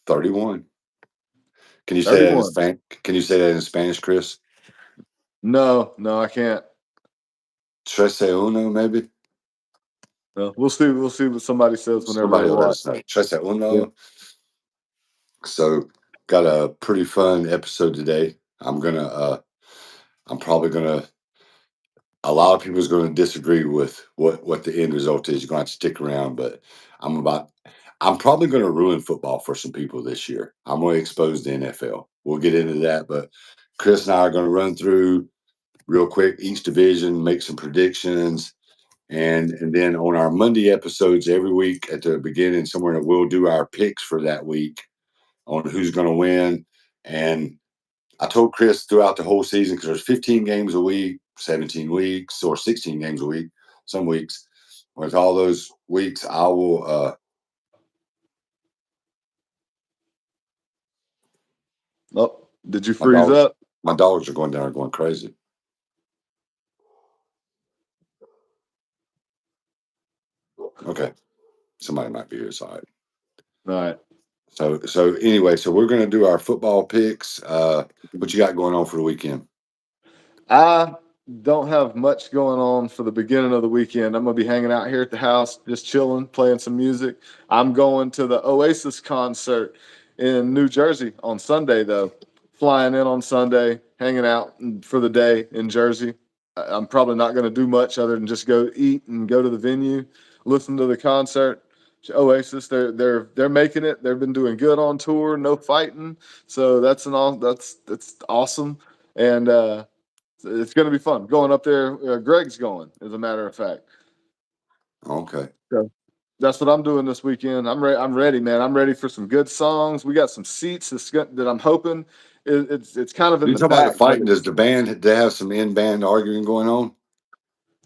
31. Can you say that in 31. Spanish? Can you say that in Spanish, Chris? No, I can't. Trece uno, maybe? No, we'll see what somebody says whenever they Somebody will let watch. us know. Trece Yeah. uno. So got a pretty fun episode today. I'm probably gonna a lot of people is going to disagree with what the end result is. You're going to have to stick around, but I'm probably going to ruin football for some people this year. I'm going to expose the NFL. We'll get into that, but Chris and I are going to run through real quick each division, make some predictions, and then on our Monday episodes every week at the beginning somewhere we'll do our picks for that week on who's going to win. And I told Chris throughout the whole season, because there's 15 games a week, 17 weeks, or 16 games a week, some weeks. With all those weeks, I will. Oh, did you My freeze up? dogs are going down, going crazy. Okay, somebody might be here. Side. All right. So anyway, so we're going to do our football picks. What you got going on for the weekend? I don't have much going on for the beginning of the weekend. I'm going to be hanging out here at the house, just chilling, playing some music. I'm going to the Oasis concert in New Jersey on Sunday, though. Flying in on Sunday, hanging out for the day in Jersey. I'm probably not going to do much other than just go eat and go to the venue, listen to the concert. Oasis, they're making it. They've been doing good on tour, no fighting. So that's awesome. And it's going to be fun going up there. Greg's going, as a matter of fact. Okay. So that's what I'm doing this weekend. I'm ready, man. I'm ready for some good songs. We got some seats that I'm hoping it's kind of in You the talking about the back. fighting? Does the band they have some in band arguing going on?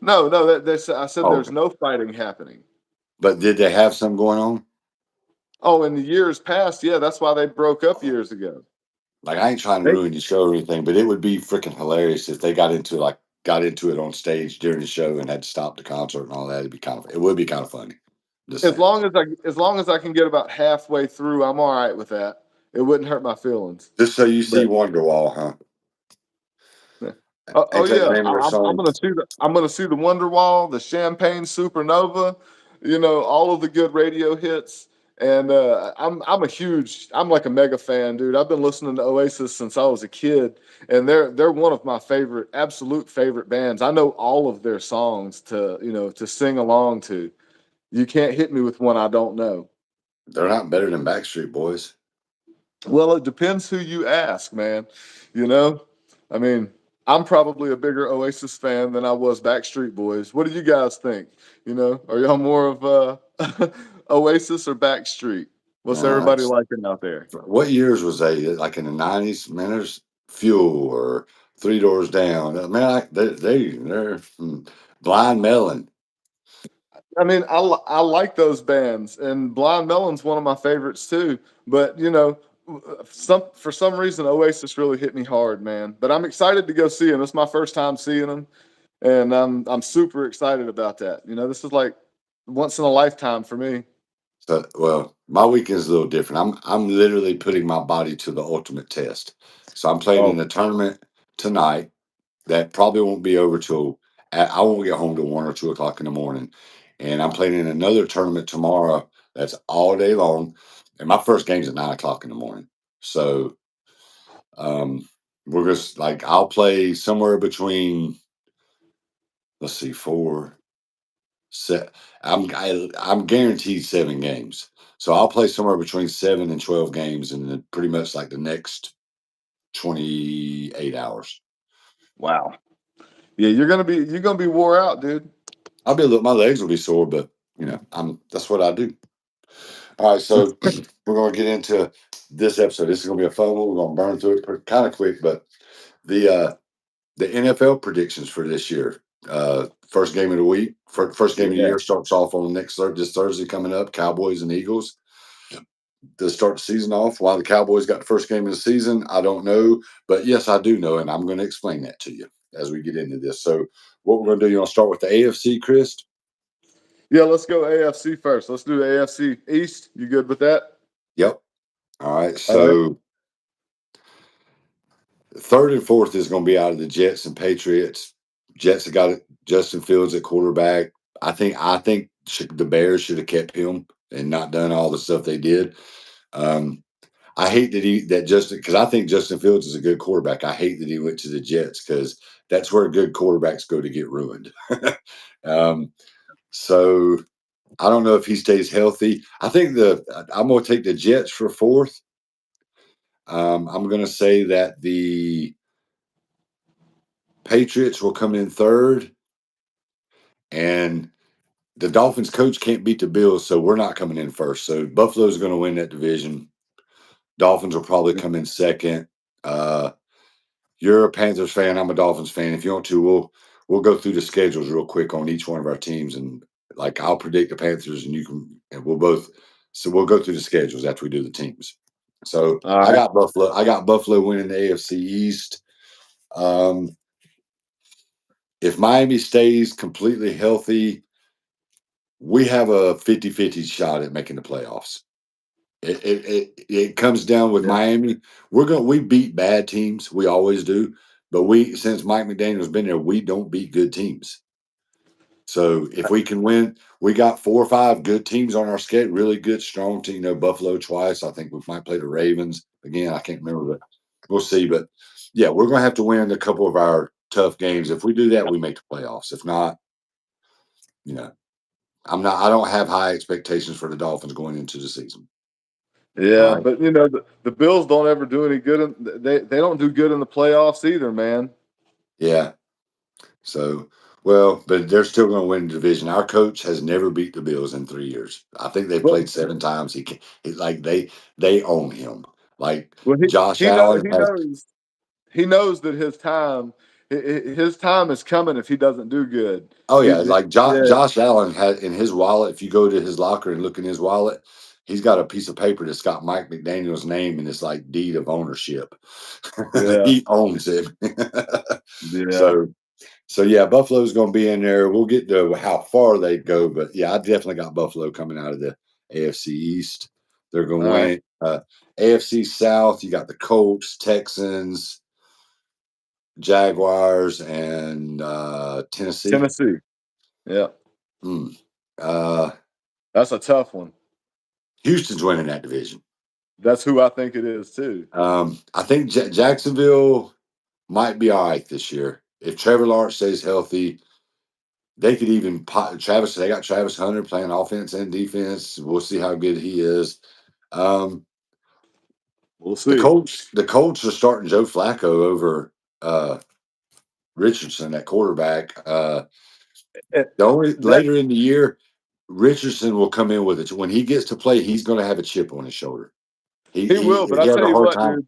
No. I said there's Okay. no fighting happening. But did they have some going on? Oh, in the years past, yeah, that's why they broke up years ago. Like I ain't trying to They, ruin your show or anything, but it would be freaking hilarious if they got into it on stage during the show and had to stop the concert and all that. It would be kind of funny. Just as saying. long as I can get about halfway through, I'm all right with that. It wouldn't hurt my feelings. Just so you see But Wonderwall, huh? yeah. Ain't that the Yeah, name of their I'm song? gonna see the Wonderwall, the Champagne Supernova, all of the good radio hits. And I'm like a mega fan, dude. I've been listening to Oasis since I was a kid, and they're one of my absolute favorite bands. I know all of their songs to sing along to. You can't hit me with one I don't know. They're not better than Backstreet Boys. Well, it depends who you ask, man. You know, I mean, I'm probably a bigger Oasis fan than I was Backstreet Boys. What do you guys think? Are y'all more of Oasis or Backstreet? What's everybody That's liking out there? what years was they? Like in the '90s? Man, there's Fuel or Three Doors Down. Man, they're Blind Melon. I mean, I like those bands, and Blind Melon's one of my favorites too. But for some reason, Oasis really hit me hard, man. But I'm excited to go see them. It's my first time seeing them, and I'm super excited about that. This is like once in a lifetime for me. So, well, my weekend's a little different. I'm literally putting my body to the ultimate test. So I'm playing in Oh, a tournament tonight that probably won't be over till I won't get home till 1 or 2 o'clock in the morning. And I'm playing in another tournament tomorrow that's all day long. And my first game's at 9 o'clock in the morning. So we're just like I'll play somewhere between let's see, four, set. I'm guaranteed 7 games. So I'll play somewhere between 7 and 12 games in pretty much like the next 28 hours. wow. Yeah, you're gonna be wore out, dude. I'll be a little. My legs will be sore, but that's what I do. All right, so we're gonna get into this episode. This is gonna be a fun one. We're gonna burn through it kind of quick, but the NFL predictions for this year. First game of the week, first game of the Yeah. year starts off on this Thursday coming up. Cowboys and Eagles to start the season off. Why the Cowboys got the first game of the season, I don't know, but yes, I do know, and I'm going to explain that to you as we get into this. So, what we're going to do, you want to start with the AFC, Chris? Yeah, let's go AFC first. Let's do the AFC East. You good with that? Yep. All right. All right. So third and fourth is going to be out of the Jets and Patriots. Jets have got Justin Fields at quarterback. I think the Bears should have kept him and not done all the stuff they did. Um, I hate that Justin, because I think Justin Fields is a good quarterback. I hate that he went to the Jets because that's where good quarterbacks go to get ruined. um, so I don't know if he stays healthy. I think I'm going to take the Jets for fourth. I'm going to say that the Patriots will come in third, and the Dolphins coach can't beat the Bills, so we're not coming in first. So Buffalo's going to win that division. Dolphins will probably come in second. Uh, you're a Panthers fan. I'm a Dolphins fan. If you want to, we'll go through the schedules real quick on each one of our teams, and like I'll predict the Panthers, and you can, and we'll both. So we'll go through the schedules after we do the teams. So All I right. got Buffalo. I got Buffalo winning the AFC East. Um, if Miami stays completely healthy, we have a 50-50 shot at making the playoffs. It comes down with Yeah. Miami. We beat bad teams. We always do. But since Mike McDaniel's been there, we don't beat good teams. So if we can win, we got 4 or 5 good teams on our schedule, really good, strong team. Buffalo twice. I think we might play the Ravens again. I can't remember, but we'll see. But yeah, we're going to have to win a couple of our tough games. If we do that, we make the playoffs. If not, you know, I don't have high expectations for the Dolphins going into the season. All Yeah, right. but the Bills don't ever do any good. They don't do good in the playoffs either, man. Yeah. So, well, but they're still going to win the division. Our coach has never beat the Bills in 3 years. I think they've Well, played 7 times. Like they own him. Like well, Josh he know Allen has. he knows that his time is coming if he doesn't do good. Oh yeah, He, like yeah, Josh Allen had in his wallet. If you go to his locker and look in his wallet, he's got a piece of paper that's got Mike McDaniel's name and it's like deed of ownership. yeah, He owns him. yeah. so So yeah, Buffalo's going to be in there. We'll get to how far they go, but yeah, I definitely got Buffalo coming out of the AFC East. They're going All to right, win. AFC South, you got the Colts, Texans, Jaguars, and Tennessee. Tennessee. Yeah, Mm. Uh, that's a tough one. Houston's winning that division. That's who I think it is too. I think Jacksonville might be all right this year if Trevor Lawrence stays healthy. They could even Travis. They got Travis Hunter playing offense and defense. We'll see how good he is. Um, We'll the see. Colts. The Colts are starting Joe Flacco over uh, Richardson at quarterback. Eh, The only That later in the year, Richardson will come in with it. When he gets to play, he's going to have a chip on his shoulder. He he he will, but I he has tell a you hard what, time. dude,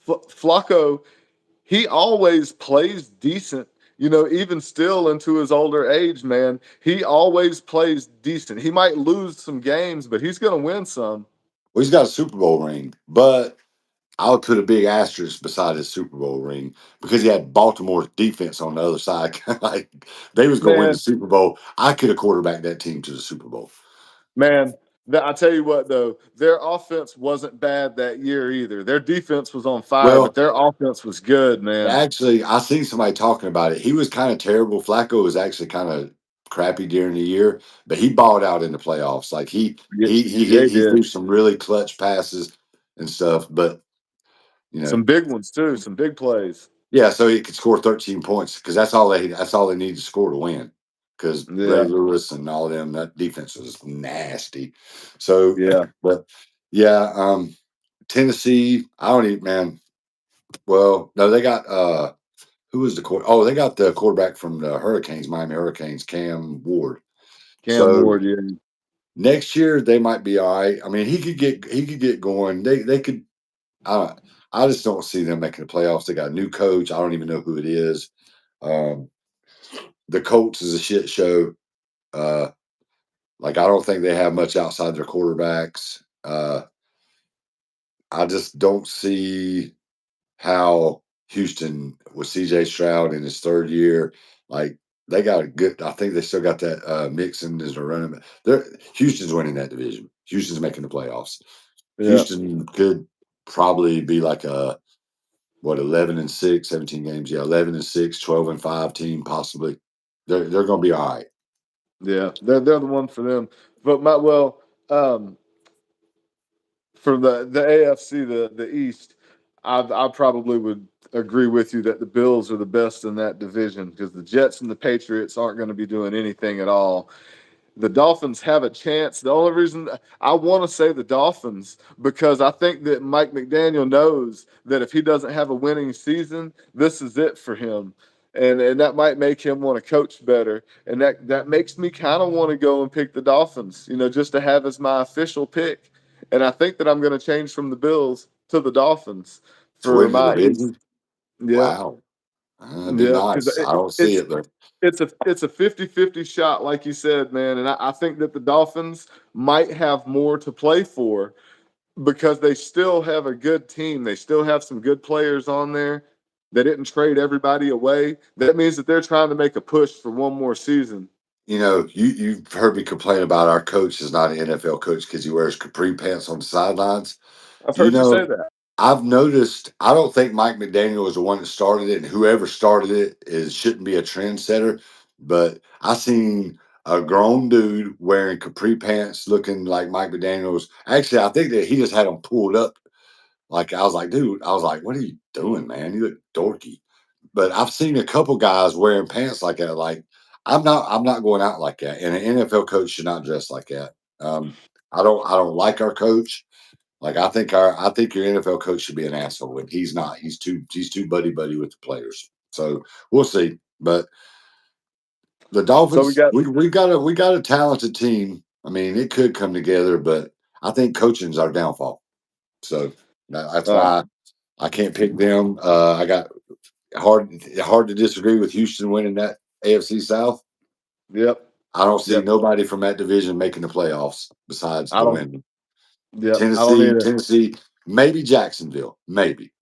Flacco, he always plays decent. Even still into his older age, man, he always plays decent. He might lose some games, but he's going to win some. Well, he's got a Super Bowl ring, but I would put a big asterisk beside his Super Bowl ring because he had Baltimore's defense on the other side. Like they was going to win the Man, Super Bowl. I could have quarterbacked that team to the Super Bowl. man, I tell you what, though, their offense wasn't bad that year either. Their defense was on fire, but Well, their offense was good, man. actually, I seen somebody talking about it. He was kind of terrible. Flacco was actually kind of crappy during the year, but he balled out in the playoffs. Like Yeah, yeah, he he did. threw some really clutch passes and stuff. But you know, Some big ones too, some big plays. yeah, so he could score 13 points because that's all they need to score to win. Because Ray Yeah, Lewis and all them, that defense was nasty. So, yeah. but yeah, Tennessee, I don't even man. Well, no, they got who was the quarter? Oh, they got the quarterback from the Hurricanes, Miami Hurricanes, Cam Ward. Cam So Ward, yeah. next year they might be all right. I mean, he could get going. They could. I I just don't see them making the playoffs. They got a new coach. I don't even know who it is. Um, the Colts is a shit show. Uh, like I don't think they have much outside their quarterbacks. I just don't see how Houston with CJ Stroud in his third year, like they got a good. I think they still got that Mixon as a running back. They're Houston's winning that division. Houston's making the playoffs. Yeah. Houston could probably be like a 11-6, 17 games. Yeah, 11-6, 12-5 team possibly. They're going to be all right. Yeah. They're the one for them. But um, for the AFC, the East, I probably would agree with you that the Bills are the best in that division because the Jets and the Patriots aren't going to be doing anything at all. The Dolphins have a chance. The only reason I want to say the Dolphins because I think that Mike McDaniel knows that if he doesn't have a winning season, this is it for him. And that might make him want to coach better. And that makes me kind of want to go and pick the Dolphins, just to have as my official pick. And I think that I'm going to change from the Bills to the Dolphins To for win the my East. division, Yep. wow, that'd be Yep. Because nice. I don't see it's it, but it's a 50-50 shot, like you said, man. And I think that the Dolphins might have more to play for because they still have a good team. They still have some good players on there. They didn't trade everybody away. That means that they're trying to make a push for one more season. you've heard me complain about our coach is not an NFL coach because he wears capri pants on the sidelines. I've You heard you say know, that. I've noticed. I don't think Mike McDaniel was the one that started it, and whoever started it is shouldn't be a trendsetter. But I seen a grown dude wearing capri pants, looking like Mike McDaniel's. Actually, I think that he just had them pulled up. Like I was like, dude, I was like, what are you doing, man? You look dorky. But I've seen a couple guys wearing pants like that. Like I'm not going out like that. And an NFL coach should not dress like that. Um, I don't like our coach. Like I think your NFL coach should be an asshole, and he's not. He's too buddy buddy with the players. So we'll see. But the So we Dolphins, got we got a talented team. I mean, it could come together, but I think coaching's our downfall. So that's all right. why I can't pick them. I got hard to disagree with Houston winning that AFC South. Yep. I don't see Yep. nobody from that division making the playoffs besides I the don't. winning. Yep. I don't Tennessee, either. Tennessee, maybe Jacksonville, maybe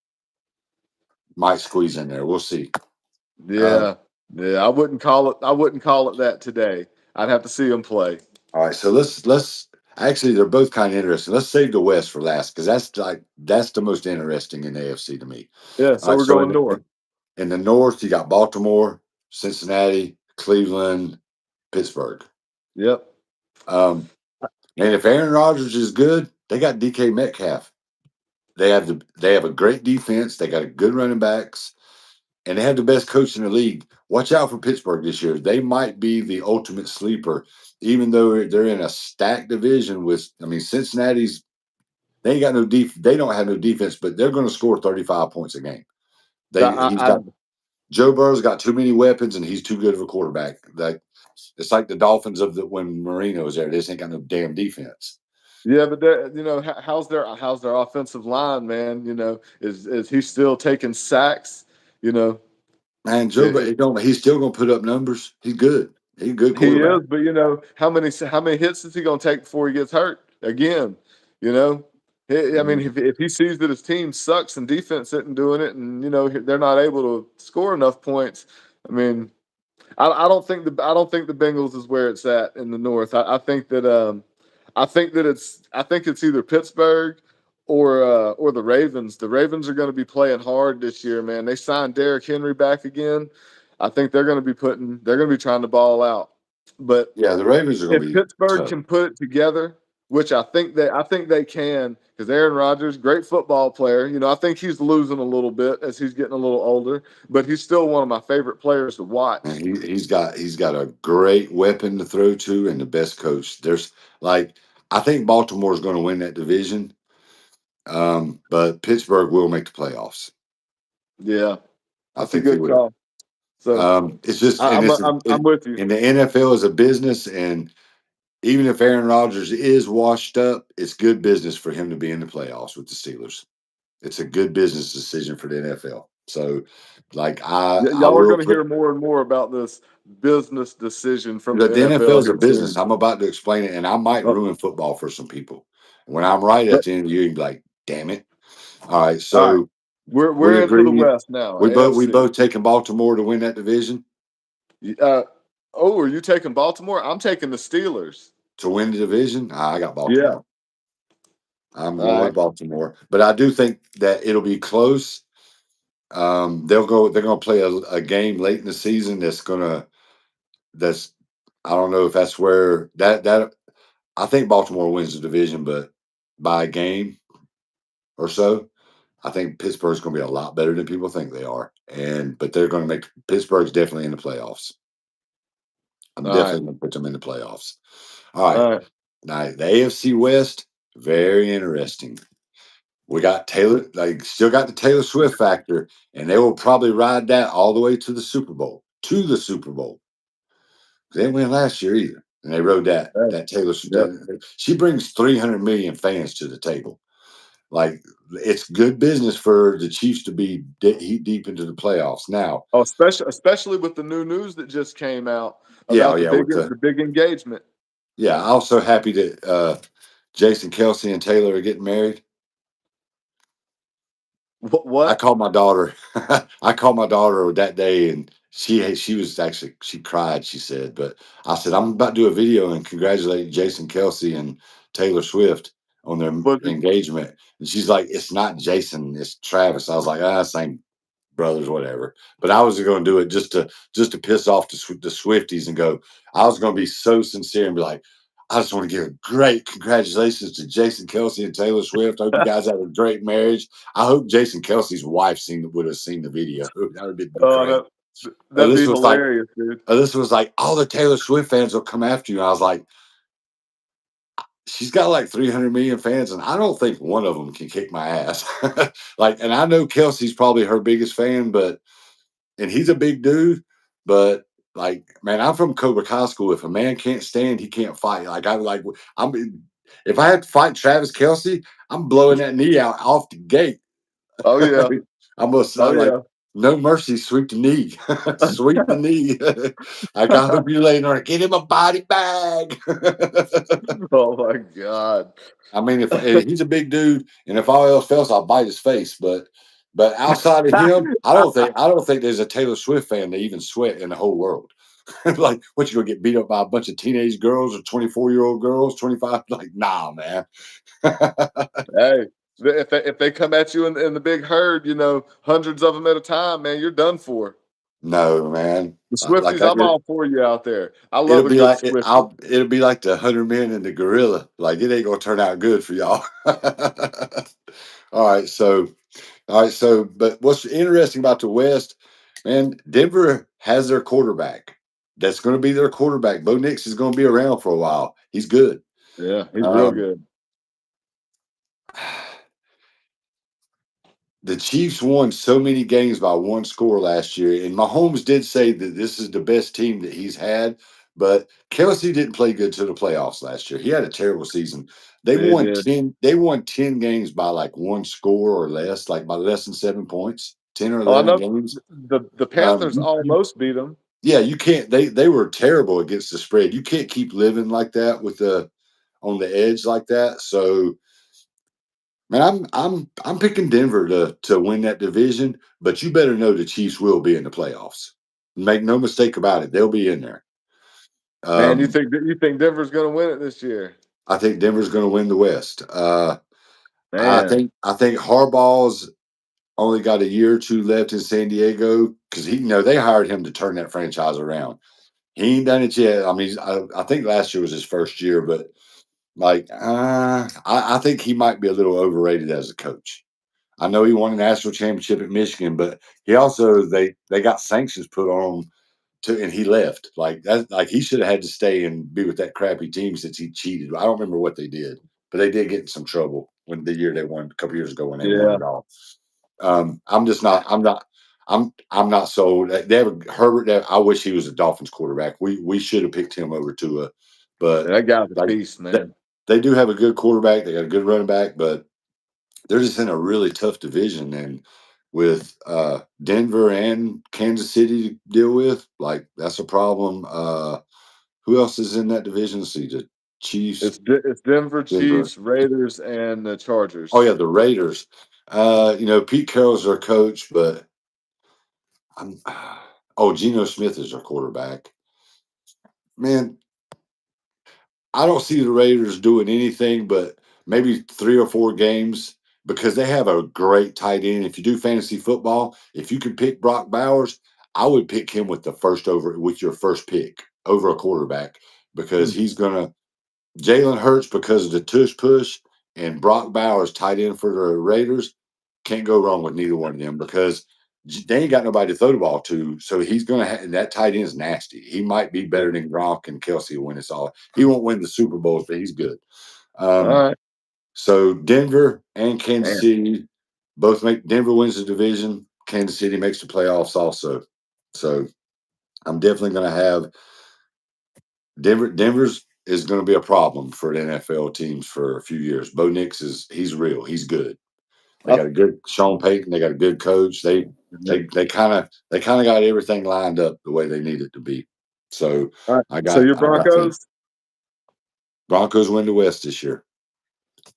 might squeeze in there. We'll see. Um, Yeah. Yeah. I wouldn't call it. I wouldn't call it that today. I'd have to see them play. all right, so let's actually they're both kind of interesting. Let's save the West for last because that's the most interesting in the AFC to me. Yeah. All So right, we're so going in north. in the North you got Baltimore, Cincinnati, Cleveland, Pittsburgh. Yep. Um, and if Aaron Rodgers is good, they got DK Metcalf. They have a great defense. They got a good running backs, and they have the best coach in the league. Watch out for Pittsburgh this year. They might be the ultimate sleeper, even though they're in a stacked division with. I mean, Cincinnati's they ain't got no They don't have no defense, but they're going to score 35 points a game. He's I got Joe Burrow's got too many weapons, and he's too good of a quarterback. Like it's like the Dolphins of the when Marino was there. They just ain't got no damn defense. Yeah, but how's their offensive line, man? Is he still taking sacks? You know, Man, Joe, but it, it don't. He's still going to put up numbers. He's good. He's a good he is, quarterback. but how many hits is he going to take before he gets hurt again? You know, I mean, Mhm. if he sees that his team sucks and defense isn't doing it, and they're not able to score enough points, I mean, I don't think the Bengals is where it's at in the North. I think it's either Pittsburgh or the Ravens. The Ravens are going to be playing hard this year, man. They signed Derrick Henry back again. I think they're going to be trying to ball out. But Yeah, the Ravens are going if to be Pittsburgh tough. can put it together, which I think they can, because Aaron Rodgers, great football player. I think he's losing a little bit as he's getting a little older, but he's still one of my favorite players to And watch. he's got a great weapon to throw to and the best coach. There's like I think Baltimore is going to win that division, but Pittsburgh will make the playoffs. Yeah, I that's a think they good will. call. So It's just I, and I'm it's I'm I'm it, with you. in the NFL is a business, and even if Aaron Rodgers is washed up, it's good business for him to be in the playoffs with the Steelers. It's a good business decision for the NFL. So, like I Y'all are will going to put hear more and more about this business decision from the the NFL NFL is a here business. soon. I'm about to explain it, and I might Oh, ruin football for some people. When I'm right at but the end of the year, you'd be like, "Damn it!" All right, all right, so we're we we're into the agree. West now, We AFC. both taking Baltimore to win that division Uh, oh, are you taking Baltimore? I'm taking the Steelers. to win the division. I got Yeah, Baltimore. I'm All going with right. Baltimore, but I do think that it'll be close. They'll go. They're going to play a game late in the season. That's. I don't know if that's where that. I think Baltimore wins the division, but by a game or so. I think Pittsburgh's going to be a lot better than people think they are, but they're going to make Pittsburgh's definitely in the playoffs. I'm All right. definitely going to put them in the playoffs. All right, All right. now the AFC West, very interesting. We got Taylor, like still got the Taylor Swift factor, and they will probably ride that all the way to the Super Bowl. To the Super Bowl. They didn't win last year either, and they rode that All right. that Taylor. Yep. She brings 300 million fans to the table. Like it's good business for the Chiefs to be deep into the playoffs now. Oh, especially with the new news that just came out Yeah, oh, about the yeah, big with the the big engagement. yeah. Also happy that Jason Kelsey and Taylor are getting married. I What? called my daughter. I called my daughter that day, and she was actually she cried. She said, but I said I'm about to do a video and congratulate Jason Kelsey and Taylor Swift on their Was it, engagement, and she's like, "It's not Jason, it's Travis." I was like, "Ah, same brothers, whatever." But I was going to do it just to piss off the Swifties and go. I was going to be so sincere and be like, I just want to give a great congratulations to Jason Kelsey and Taylor Swift. I hope you guys have a great marriage. I hope Jason Kelsey's wife would have seen the video. That would be oh, great. that'd be Alyssa was like, hilarious, dude. all the Taylor Swift fans will come after you. And I was like, she's got like 300 million fans, and I don't think one of them can kick my ass. Like, and I know Kelsey's probably her biggest fan, and he's a big dude, but like, man, I'm from Cobra High School. If a man can't stand, he can't fight. I'm if I had to fight Travis Kelsey, I'm blowing that knee out off the gate. Oh yeah. I'm Oh like, yeah. no mercy, sweep the knee, sweep the knee. Like, I hope you're laying there, get him a body bag. Oh my god. I mean, if he's a big dude, and if all else fails, I'll bite his face. But outside of him, I don't think there's a Taylor Swift fan that even sweat in the whole world. Like, what you gonna get beat up by a bunch of teenage girls or 24-year-old girls, 25? Like, nah, man. Hey, if they come at you in the big herd, hundreds of them at a time, man, you're done for. No, man. The Like Swifties, I I'm did. all for you out there. I love a good Swiftie. It'll be like the 100 men and the gorilla. Like, it ain't gonna turn out good for y'all. All right, so but what's interesting about the West, man? Denver has their quarterback. That's going to be their quarterback. Bo Nix is going to be around for a while. He's good. Yeah, he's real Um, good. the Chiefs won so many games by one score last year, and Mahomes did say that this is the best team that he's had. But Kelsey didn't play good to the playoffs last year. He had a terrible season. They They won did. 10. They won 10 games by like one score or less, like by less than 7 points. 10 or Oh, I 11 know games. the Um, Panthers almost beat them. yeah, you can't. They were terrible against the spread. You can't keep living like that with the on the edge like that. So, man, I'm picking Denver to win that division, but you better know the Chiefs will be in the playoffs. Make no mistake about it, they'll be in there. Man, you Um, think Denver's going to win it this year? I think Denver's going to win the West. Man, I think Harbaugh's only got a year or two left in San Diego because they hired him to turn that franchise around. He ain't done it yet. I mean, I think last year was his first year, but like, I think he might be a little overrated as a coach. I know he won a national championship at Michigan, but he also they got sanctions put on him and he left. Like that, like he should have had to stay and be with that crappy team since he cheated. I don't remember what they did, but they did get in some trouble when the year they won a couple years ago when they won yeah. it all. I'm just not. I'm not sold. They have Herbert. I wish he was a Dolphins quarterback. We should have picked him over Tua, but That guy's a like beast, that, man. they do have a good quarterback. They got a good running back, but they're just in a really tough division. And with Denver and Kansas City to deal with, like that's a problem. Who else is in that division? Let's see, the Chiefs, It's Denver Denver. Chiefs, Raiders, and the Oh Chargers. yeah, the Raiders. Pete Carroll's their coach, but I'm. Oh, Geno Smith is their quarterback. Man, I don't see the Raiders doing anything but maybe 3 or 4 games because they have a great tight end. If you do fantasy football, if you can pick Brock Bowers, I would pick him with your first pick over a quarterback because Mm. he's gonna Jalen Hurts because of the tush push and Brock Bowers tight end for the Raiders. Can't go wrong with neither one of them because they ain't got nobody to throw the ball to. So he's going to have that tight end is nasty. He might be better than Gronk and Kelsey when it's all. He won't win the Super Bowls, but he's good. All right, So Denver and Kansas man. City both make Denver wins the division. Kansas City makes the playoffs also. So I'm definitely going to have Denver's is going to be a problem for the NFL teams for a few years. Bo Nix he's real. He's good. They I, got a good Sean Payton. They got a good coach. They kind of got everything lined up the way they need it to be. So all right. I So got your I got the Broncos, Broncos win the West this year.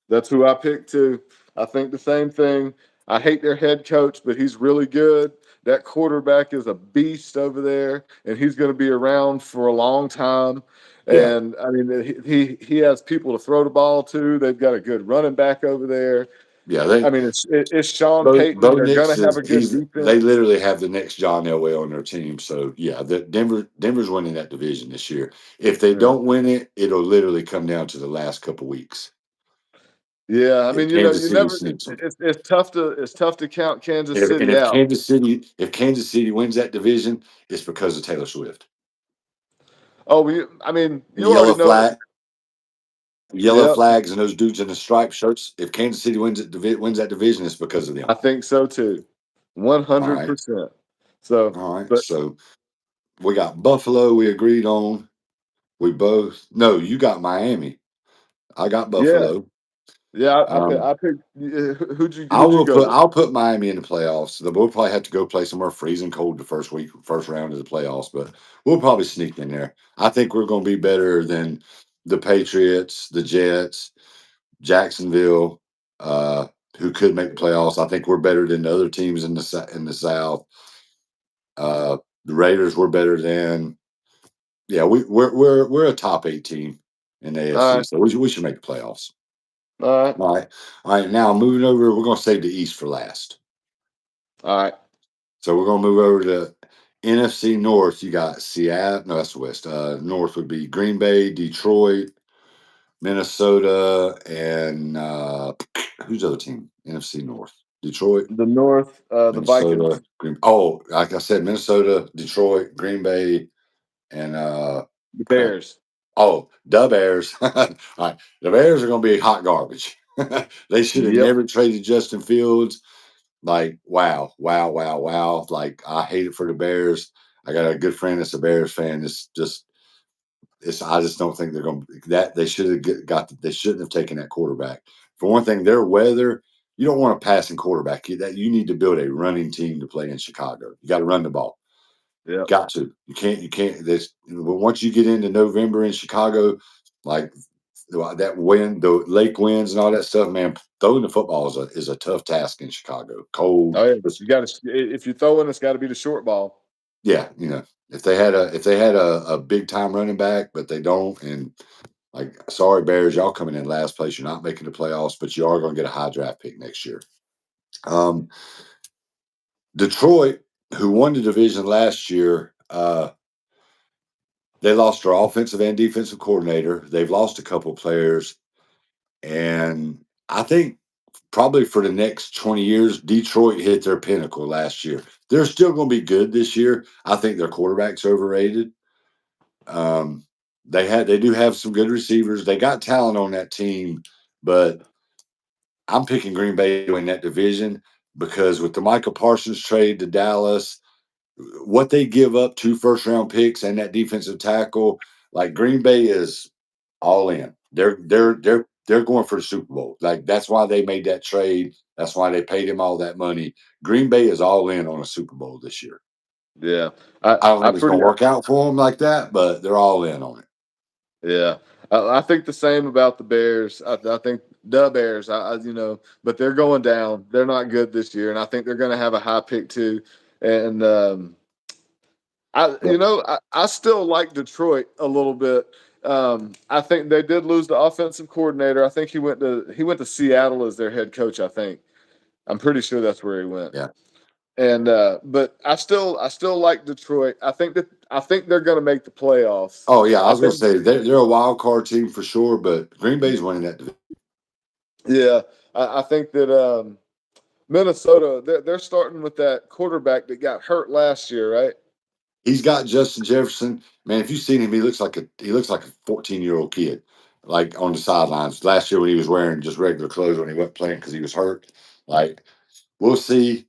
that's who I picked too. I think the same thing. I hate their head coach, but he's really good. That quarterback is a beast over there, and he's going to be around for a long time. Yeah, And I mean, he has people to throw the ball to. They've got a good running back over there. yeah. I mean, it's Sean Payton. Bo They're going Nix to have a good they defense. literally have the next John Elway on their team. So yeah, Denver's winning that division this year. If they Yeah. don't win it, it'll literally come down to the last couple weeks. Yeah, I If mean, Kansas you City never. sneaks them. It's tough to count Kansas And City out. if Kansas City wins that division, it's because of Taylor Swift. Oh, I mean, The you already know. yellow Yep, flags and those dudes in the striped shirts. If Kansas City wins that division, it's because of them. I think so too. One All hundred right, percent. So, all right. but So we got Buffalo. We agreed on. We both no. You got Miami. I got yeah, Buffalo. yeah. Um, I picked. Who'd you go with? I'll put Miami in the playoffs. We'll probably have to go play somewhere freezing cold the first round of the playoffs, but we'll probably sneak in there. I think we're going to be better than the Patriots, the Jets, Jacksonville, who could make the playoffs. I think we're better than the other teams in the South. The Raiders were better than. Yeah, we're a top 8 team in the All AFC, right, so we should make the playoffs. all right, All right, all right. Now moving over, we're going to save the East for last. all right. So we're going to move over to NFC North. You got Seattle. No, that's the West. North would be Green Bay, Detroit, Minnesota, and who's the other team? NFC North. Detroit, The North, the Minnesota, Vikings, Green. Oh, like I said, Minnesota, Detroit, Green Bay, and the crap. Bears. Oh, the Bears. All right, the Bears are going to be hot garbage. They should have Yep. never traded Justin Fields. Like, wow, wow, wow, wow. Like, I hate it for the Bears. I got a good friend that's a Bears fan. I just don't think they're going to that. They should have they shouldn't have taken that quarterback. For one thing, their weather, you don't want a passing quarterback. You need to build a running team to play in Chicago. You got to run the ball. Yep. Got to. You can't, but once you get into November in Chicago, like that wind, the lake winds and all that stuff, man, throwing the football is a tough task in Chicago. Cold. Oh yeah. You got to. If you're throwing, it's got to be the short ball. Yeah, if they had a big time running back, but they don't, and like sorry Bears, y'all coming in last place. You're not making the playoffs, but you are going to get a high draft pick next year. Um, Detroit, who won the division last year, they lost their offensive and defensive coordinator. They've lost a couple players, and I think probably for the next 20 years, Detroit hit their pinnacle last year. They're still going to be good this year. I think their quarterback's overrated. Um, they do have some good receivers. They got talent on that team, but I'm picking Green Bay to win that division because with the Michael Parsons trade to Dallas, what they give up 2 first-round picks and that defensive tackle, like Green Bay is all in. They're going for the Super Bowl. Like that's why they made that trade. That's why they paid him all that money. Green Bay is all in on a Super Bowl this year. Yeah. I don't I think it's going pretty. to work out for them like that, but they're all in on it. Yeah. I think the same about the Bears. I think the Bears. But they're going down. They're not good this year, and I think they're going to have a high pick too. And I Yep. still like Detroit a little bit. I think they did lose the offensive coordinator. I think he went to Seattle as their head coach. I think I'm pretty sure that's where he went. Yeah. And but I still like Detroit. I think they're going to make the playoffs. Oh yeah, I I was gonna think say they're a wild card team for sure, but Green Bay's winning that division. yeah, I think that Minnesota they're starting with that quarterback that got hurt last year, right? He's got Justin Jefferson. Man, if you've seen him, he looks like a 14-year-old kid, like on the sidelines. Last year when he was wearing just regular clothes when he wasn't playing because he was hurt. Like we'll see.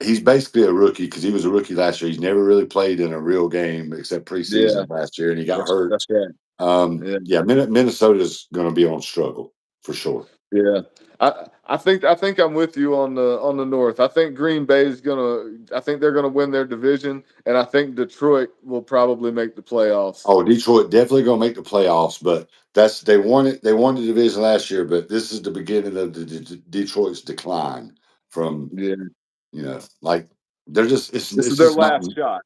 He's basically a rookie because he was a rookie last year. He's never really played in a real game except Yeah, preseason last year, and he got that's hurt. that's right. Yeah. Yeah, Minnesota's going to be on struggle for sure. Yeah. I think I'm with you on the North. I think Green Bay is gonna I think they're gonna win their division, and I think Detroit will probably make the playoffs. Oh, Detroit definitely going to make the playoffs, but that's they won it. They won the division last year, but this is the beginning of Detroit's decline from Yeah. like they're just This is their last shot.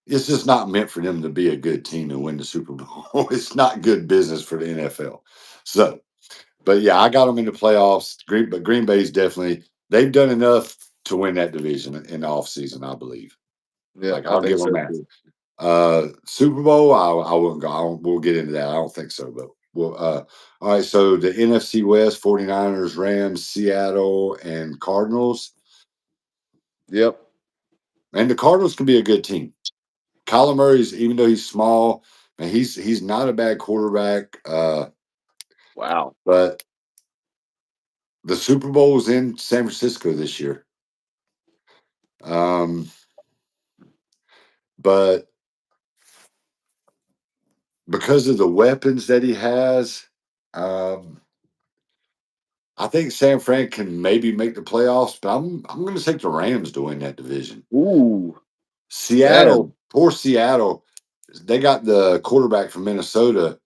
it's just not meant for them to be a good team and win the Super Bowl. It's not good business for the NFL. So, but yeah, I got them in the playoffs. But Green Bay's definitely they've done enough to win that division in the offseason, I believe. Yeah, Like I I'll think give them so that. too. Super Bowl, I wouldn't go. We'll get into that. I don't think so, but we'll. All right, so the NFC West, 49ers, Rams, Seattle, and Cardinals. Yep. And the Cardinals can be a good team. Kyler Murray's, even though he's small, and he's not a bad quarterback. Wow. But the Super Bowl is in San Francisco this year. Um, but because of the weapons that he has, um, I think San Fran can maybe make the playoffs, but I'm going to take the Rams to win that division. Ooh, Seattle, man. poor Seattle, they got the quarterback from Minnesota,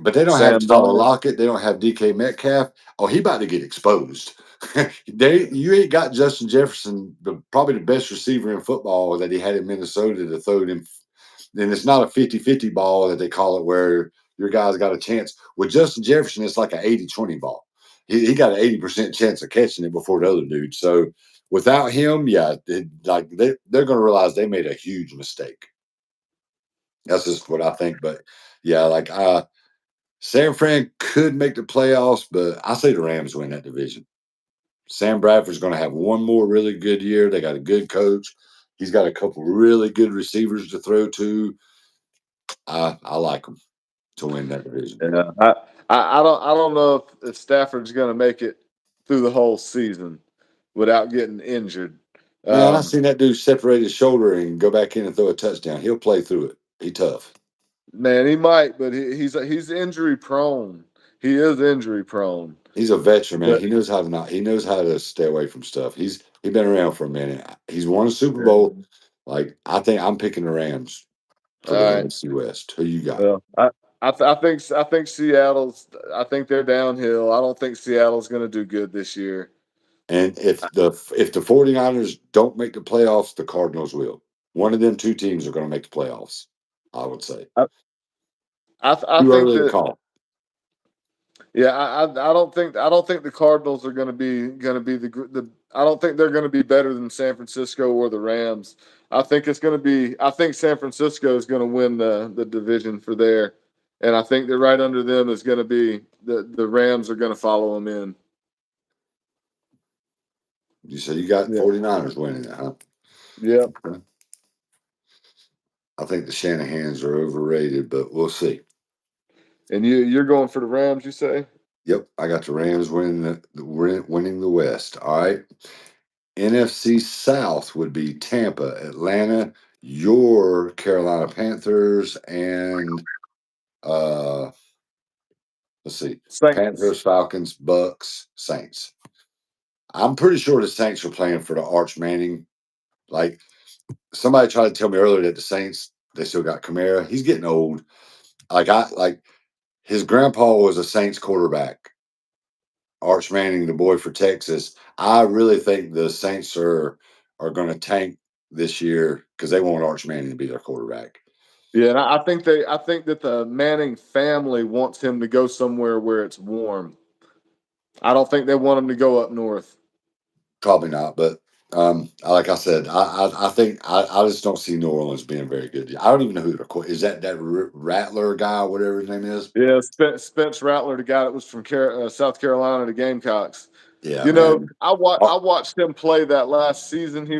but they don't have Sam Tyler Darnold. Lockett. They don't have DK Metcalf. Oh, he about to get exposed. You ain't got Justin Jefferson, probably the best receiver in football that he had in Minnesota to throw him. And it's not a 50-50 ball that they call it where your guy's got a chance. With Justin Jefferson, it's like an 80-20 ball. He got an 80% chance of catching it before the other dude. So without him, yeah, they're going to realize they made a huge mistake. That's just what I think. But yeah, San Fran could make the playoffs, but I say the Rams win that division. Sam Bradford's going to have one more really good year. They got a good coach. He's got a couple really good receivers to throw to. I like them to win that division. Yeah. I don't know if Stafford's gonna make it through the whole season without getting injured. Man, I Um, seen that dude separate his shoulder and go back in and throw a touchdown. He'll play through it. He tough. Man, he might, but he's injury prone. He is injury prone. He's a veteran, man. But He knows how to stay away from stuff. He's been around for a minute. He's won a Super yeah. Bowl. Like I think I'm picking the Rams All for the right. NFC West. Who you got? Well, I think Seattle's. I think they're downhill. I don't think Seattle's going to do good this year. And if the 49ers don't make the playoffs, the Cardinals will. One of them two teams are going to make the playoffs, I would say. I I Too think early to that call. yeah. I don't think the Cardinals are going to be the. I don't think they're going to be better than San Francisco or the Rams. I think it's going to be. I think San Francisco is going to win the division for there, and I think that right under them is going to be the Rams are going to follow them in. You say you got Yeah. 49ers winning it, huh? Yeah. Okay. I think the Shanahans are overrated, but we'll see. And you're going for the Rams, you say? Yep, I got the Rams winning the West. All right. NFC South would be Tampa, Atlanta, your Carolina Panthers, and uh let's see, Saints. Panthers, Falcons, Bucks, Saints. I'm pretty sure the Saints are playing for the Arch Manning. Like somebody tried to tell me earlier that the Saints they still got Kamara. He's getting old. Like his grandpa was a Saints quarterback. Arch Manning, the boy for Texas. I really think the Saints are going to tank this year because they want Arch Manning to be their quarterback. Yeah, and I think that the Manning family wants him to go somewhere where it's warm. I don't think they want him to go up north. Probably not, but like I said, I think I just don't see New Orleans being very good. I don't even know who is that Rattler guy, whatever his name is. Yeah, Spence Rattler, the guy that was from South Carolina, the Gamecocks. Yeah, You know, man. I Oh, watched him play that last season. He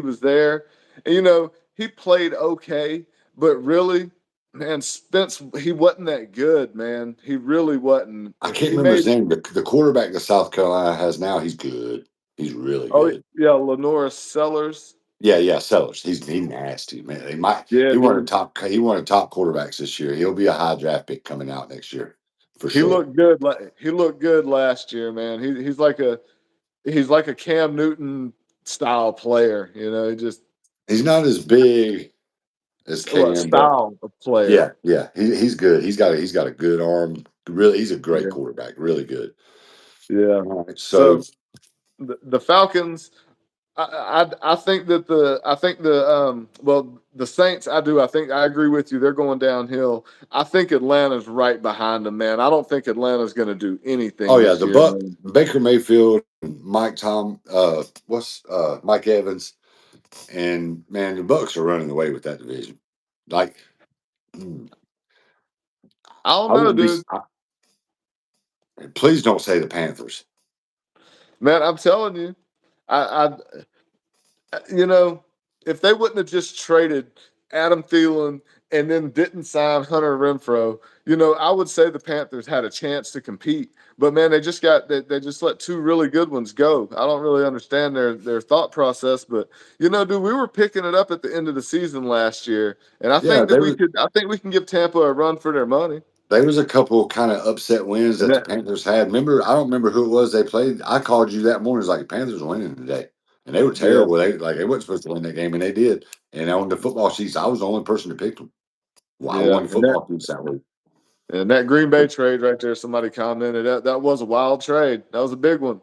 was there, and you know he played okay, but really, man, Spence he wasn't that good, man. He really wasn't. I can't He remember made his name. The quarterback that South Carolina has now, he's good. He's really oh good. yeah, Lenora Sellers. Yeah, yeah, Sellers. He's nasty, man. Yeah, dude, He one of the top quarterbacks this year. He'll be a high draft pick coming out next year for he sure. looked good. Like he looked good last year, man. He's like a Cam Newton style player. You know, he just He's not as big as what Cam, but style of player. yeah, yeah, he's good. He's got a good arm. Really, he's a great Yeah, quarterback. Really good. yeah. All right, so So the Falcons, I think that I think the Saints. I think I agree with you. They're going downhill. I think Atlanta's right behind them, man. I don't think Atlanta's going to do oh anything yeah, this the year, Buck man. Baker Mayfield, what's Mike Evans, and man, the Bucks are running away with that division. Like, mm, I don't I know, wouldn't be. dude. Please don't say the Panthers. Man, I'm telling you, I you know, if they wouldn't have just traded Adam Thielen and then didn't sign Hunter Renfro, you know, I would say the Panthers had a chance to compete. But man, they just let two really good ones go. I don't really understand their thought process, but you know, dude, we were picking it up at the end of the season last year, and Yeah, I think we can give Tampa a run for their money. there was a couple kind of upset wins And that the that, Panthers had. Remember, I don't remember who it was they played. I called you that morning. It's like Panthers are winning today, and they were yeah, terrible. They weren't supposed to win that game, and they did. And on the football sheets, I was the only person that picked them. Well, I yeah, won the football sheets that week. and that Green Bay trade right there, somebody commented that was a wild trade. That was a big one.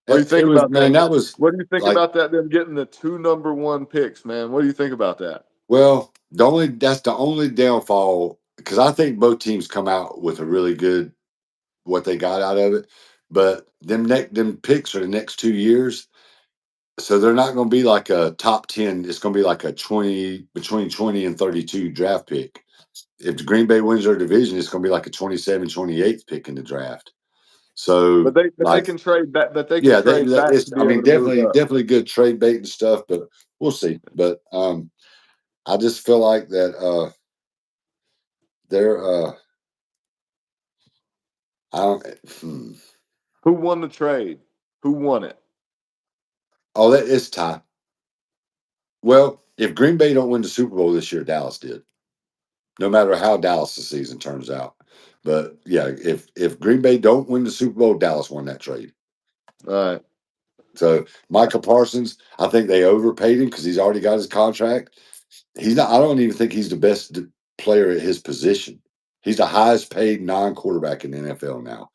What do you It think was about man, that? that was What do you think like about that? Them getting the two number one picks, man. What do you think about that? well, that's the only downfall because I think both teams come out with a really good what they got out of it, but them picks for the next 2 years. So they're not going to be like a top 10. It's going to be like a 20 between 20 and 32 draft pick. If the Green Bay wins their division, it's going to be like a 27, 28th pick in the draft. So But they like, can trade back. But they can yeah, trade back it's, to I be able mean, to move up. definitely good trade bait and stuff, but we'll see. But, I just feel like that, they're, I don't, Who won the trade? Who won it? oh, that is tie. Well, if Green Bay don't win the Super Bowl this year, Dallas did. No matter how Dallas' season turns out. But yeah, if Green Bay don't win the Super Bowl, Dallas won that trade. All right. So Michael Parsons, I think they overpaid him because he's already got his contract. He's not. I don't even think he's the best player at his position. He's the highest paid non-quarterback in the NFL now.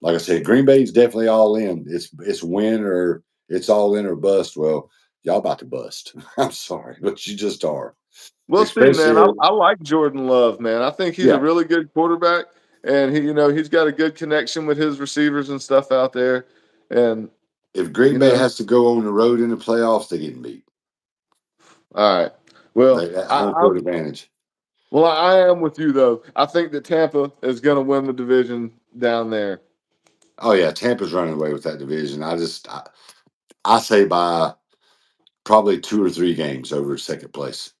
Like I said, Green Bay's definitely all in. It's win or it's all in or bust. Well, y'all about to bust. I'm sorry, but you just are. We'll see, man. Especially, I like Jordan Love, man. I think he's a yeah. really good quarterback, and he's got a good connection with his receivers and stuff out there. And If Green you Bay know, has to go on the road in the playoffs, they're getting beat. all right. Well, They at home I court advantage. I am with you though. I think that Tampa is going to win the division down there. Oh yeah, Tampa's running away with that division. I say by probably 2 or 3 games over second place.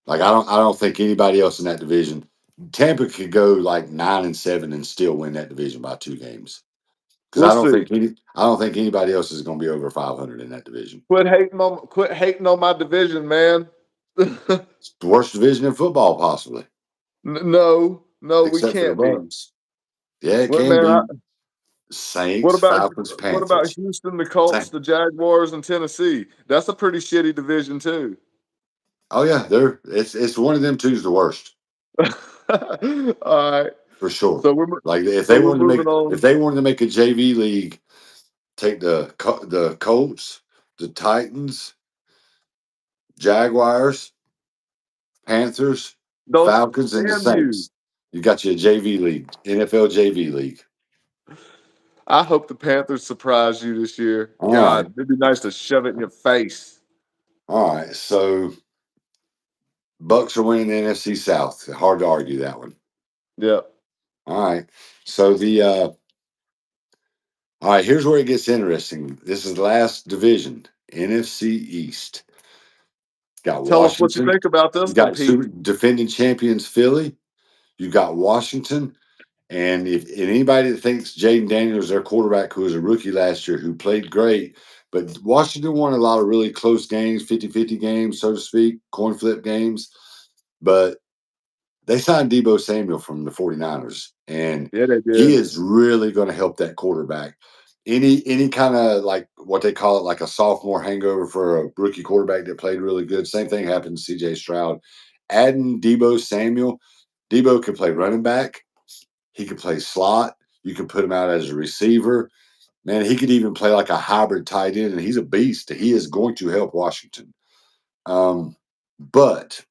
Like I don't think anybody else in that division. Tampa could go like 9-7 and still win that division by 2 games. Because We'll see. I don't think anybody else is going to be over 500 in that division. Quit hating on my division, man. It's the worst division in football, possibly, No, no, we except for the can't be. Bucks. Yeah, it What can man? be. Saints, Falcons, What about Panthers. Houston, the Colts, Same. the Jaguars, and Tennessee? That's a pretty shitty division too. Oh yeah, it's one of them two's the worst All right, for sure. so Like we're moving if on. they wanted to make a JV league, take the Colts, the Titans, Jaguars. Panthers, Don't Falcons, and the damn you. Saints. You got your JV league, NFL JV league. I hope the Panthers surprise you this year. All right. God, it'd be nice to shove it in your face. All right. So Bucks are winning the NFC South. Hard to argue that one. Yep. All right. So all right, here's where it gets interesting. This is the last division, NFC East. Got Tell us what you Washington. think about You this one, got Pete. super defending champions Philly. You got Washington. And if and anybody that thinks Jaden Daniels, their quarterback, who was a rookie last year, who played great, but Washington won a lot of really close games, 50-50 games, so to speak, coin flip games. But they signed Debo Samuel from the 49ers, and Yeah, they he did. is really going to help that quarterback. Any kind of like what they call it, like a sophomore hangover for a rookie quarterback that played really good. Same thing happened to CJ Stroud. Adding Debo Samuel, Debo can play running back. He could play slot. You can put him out as a receiver. Man, he could even play like a hybrid tight end, and he's a beast. He is going to help Washington. But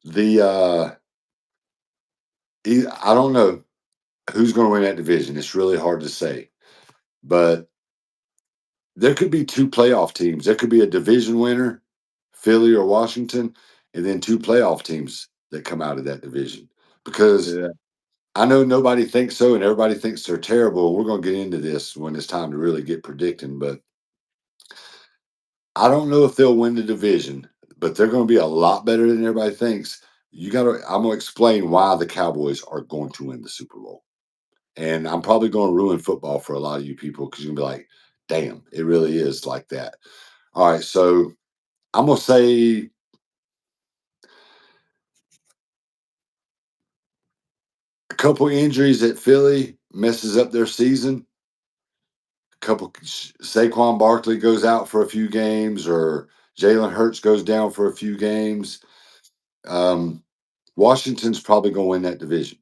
the I don't know who's going to win that division. It's really hard to say. But there could be two playoff teams. There could be a division winner, Philly or Washington, and then two playoff teams that come out of that division. Because Yeah. I know nobody thinks so, and everybody thinks they're terrible. We're going to get into this when it's time to really get predicting. But I don't know if they'll win the division, but they're going to be a lot better than everybody thinks. I'm going to explain why the Cowboys are going to win the Super Bowl. And I'm probably going to ruin football for a lot of you people because you're going to be like, damn, it really is like that. All right. So I'm going to say a couple injuries at Philly messes up their season. A couple, Saquon Barkley goes out for a few games, or Jalen Hurts goes down for a few games. Um, Washington's probably going to win that division.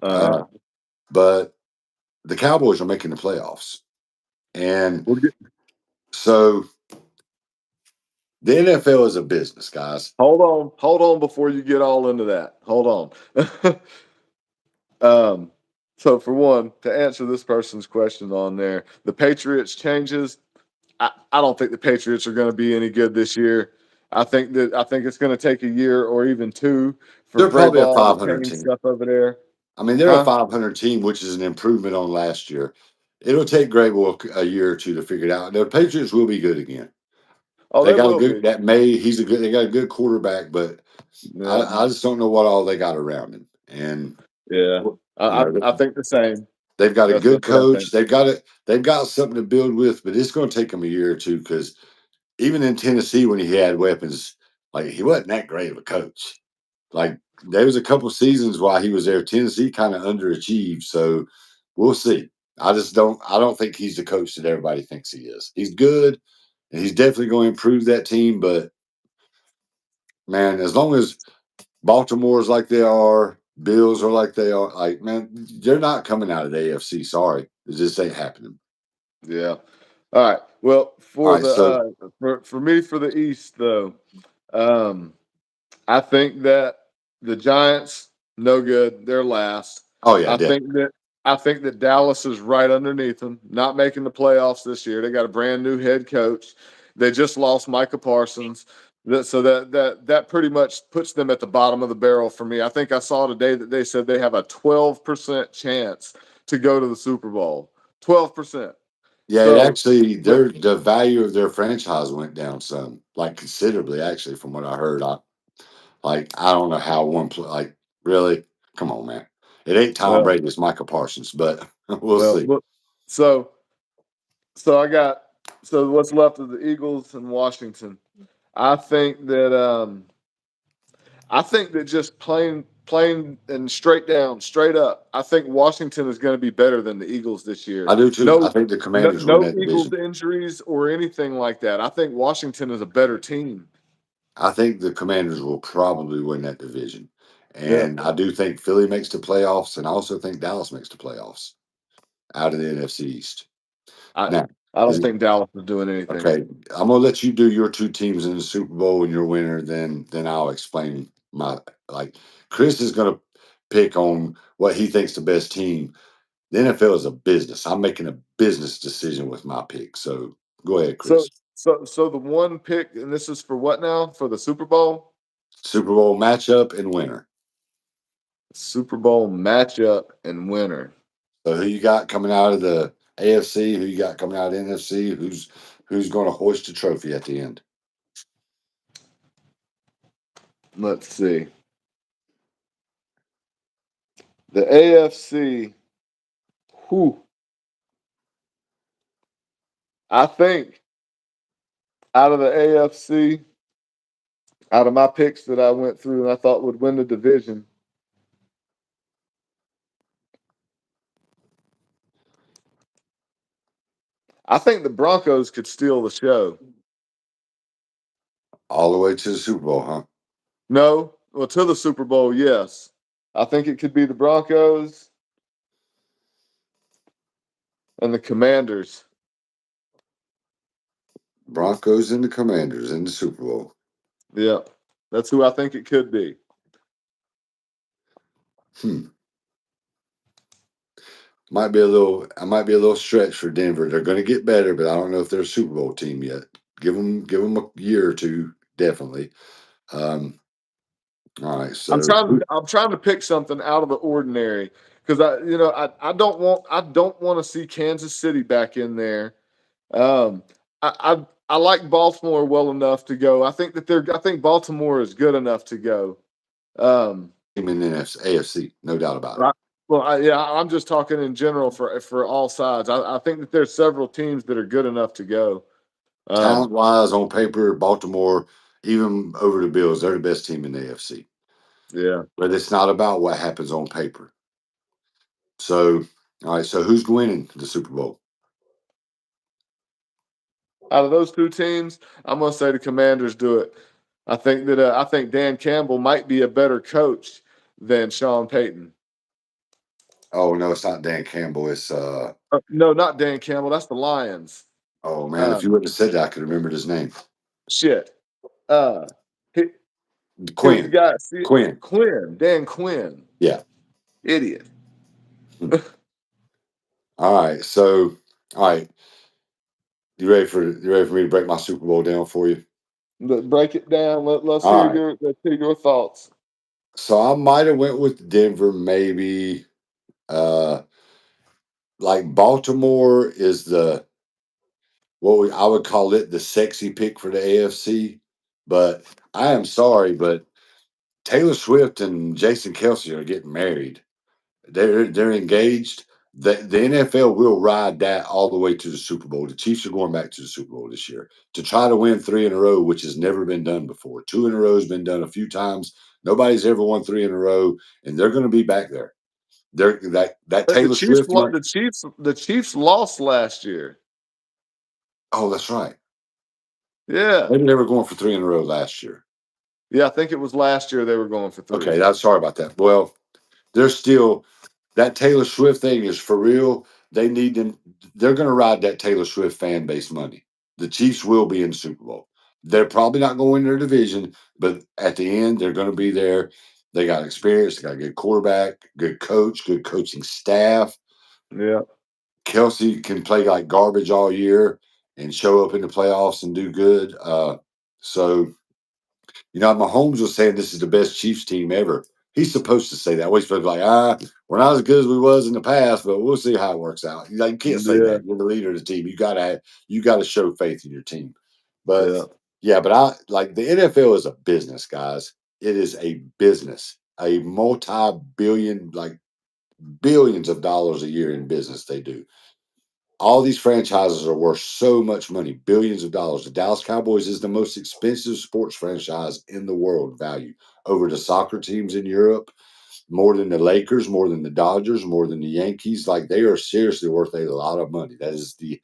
Uh, But the Cowboys are making the playoffs. And we'll get, so the NFL is a business, guys. hold on before you get all into that. Hold on. So for one, to answer this person's question on there, the Patriots changes. I don't think the Patriots are going to be any good this year. I think it's going to take a year or even two for They're probably a Brayball to 500 change team. stuff over there. I mean, they're a Huh? 500 team, which is an improvement on last year. It'll take Grable a year or two to figure it out. The Patriots will be good again. Oh, They they got a will good be. they got a good quarterback, but Yeah, I just don't know what all they got around him. And yeah. you know, I think the same. they've got a That's good what I think. coach. They've got something to build with, but it's going to take them a year or two because even in Tennessee when he had weapons, like he wasn't that great of a coach. Like there was a couple seasons while he was there, Tennessee kind of underachieved. So we'll see. I don't think he's the coach that everybody thinks he is. He's good and he's definitely going to improve that team. But man, as long as Baltimore's like they are, Bills are like they are, like man, they're not coming out of the AFC. Sorry. It just ain't happening. Yeah. All right. Well, All for right. So for me for the East though, um, I think that the Giants no good. They're last. oh yeah, I think definitely. that I think that Dallas is right underneath them, not making the playoffs this year. They got a brand new head coach. They just lost Micah Parsons. That pretty much puts them at the bottom of the barrel for me. I think I saw today that they said they have a 12% chance to go to the Super Bowl. 12%. Yeah, it So, actually but the value of their franchise went down some, like considerably actually from what I heard. I don't know how like really, come on, man. It ain't Tom well, Brady, it's Michael Parsons, but we'll well, see. look. So So I got what's left of the Eagles and Washington. I think that I think that just plain and straight down, straight up, I think Washington is going to be better than the Eagles this year. I do too. I No, think the Commanders win no that Eagles division. injuries or anything like that. I think Washington is a better team. I think the Commanders will probably win that division. Yeah. And I do think Philly makes the playoffs, and I also think Dallas makes the playoffs out of the NFC East. I Now, I Is don't it think Dallas is doing anything. okay? I'm gonna let you do your two teams in the Super Bowl and your winner. Then I'll explain my like. Chris is gonna pick on what he thinks the best team. The NFL is a business. I'm making a business decision with my pick. So go ahead, So Chris. so the one pick, and this is for what now? For the Super Bowl? Super Bowl matchup and winner. Super Bowl matchup and winner. So who you got coming out of the AFC? Who you got coming out of the NFC? Who's going to hoist the trophy at the end? Let's see. The AFC. Whew. I think out of the AFC, out of my picks that I went through and I thought would win the division, I think the Broncos could steal the show. All the way to the Super Bowl, huh? No, well, to the Super Bowl, yes. I think it could be the Broncos and the Commanders. Broncos and the Commanders in the Super Bowl. Yeah, that's who I think it could be. Hmm. I might be a little stretch for Denver. They're going to get better, but I don't know if they're a Super Bowl team yet. Give them a year or two, definitely. Um, all right, so I'm trying to pick something out of the ordinary because I don't want to see Kansas City back in there. Um, I like Baltimore well enough to go. I think Baltimore is good enough to go. team in the AFC, no doubt about it. Right. Well, yeah, I'm just talking in general for all sides. I think that there's several teams that are good enough to go. Talent Um, wise, on paper, Baltimore, even over the Bills, they're the best team in the AFC. yeah. But it's not about what happens on paper. So, all right. So, who's winning the Super Bowl? Out of those two teams, I'm gonna say the Commanders do it. I think Dan Campbell might be a better coach than Sean Payton. Oh no, it's not Dan Campbell. It's No, not Dan Campbell. That's the Lions. oh man, if you Um, wouldn't have said that, I could have remembered his name. shit. Uh, he, he was the Quinn. guy. See, Quinn. Dan Quinn, Yeah. idiot. Hmm. All right. So, all right. You ready for me to break my Super Bowl down for you? Break it down. All right. Let's hear your thoughts. So I might have went with Denver, maybe. Uh, like Baltimore is the I would call it the sexy pick for the AFC. But I am sorry, but Taylor Swift and Jason Kelsey are getting married. They're engaged. The NFL will ride that all the way to the Super Bowl. The Chiefs are going back to the Super Bowl this year to try to win three in a row, which has never been done before. Two in a row has been done a few times. Nobody's ever won three in a row, and they're going to be back there. They're that The Taylor Chiefs, Swift might. the Chiefs lost last year. Oh, that's right. Yeah, Maybe they were going for three in a row last year. yeah. I think it was last year they were going for Okay, three. that's sorry about that. Well, they're still that Taylor Swift thing is for real. They need them. They're going to ride that Taylor Swift fan base money. The Chiefs will be in the Super Bowl. They're probably not going to their division, but at the end, they're going to be there. They got experience. They got a good quarterback, good coach, good coaching staff. Yeah. Kelsey can play like garbage all year and show up in the playoffs and do good. So Mahomes was saying this is the best Chiefs team ever. He's supposed to say that. He's supposed to be like, we're not as good as we was in the past, but we'll see how it works out. You can't say Yeah. that. You're the leader of the team. You gotta show faith in your team. But Yeah. yeah, but I like the NFL is a business, guys. It is a business, a multi-billion, like billions of dollars a year in business they do. All these franchises are worth so much money, billions of dollars. The Dallas Cowboys is the most expensive sports franchise in the world, value over the soccer teams in Europe, more than the Lakers, more than the Dodgers, more than the Yankees. Like they are seriously worth a lot of money. That is the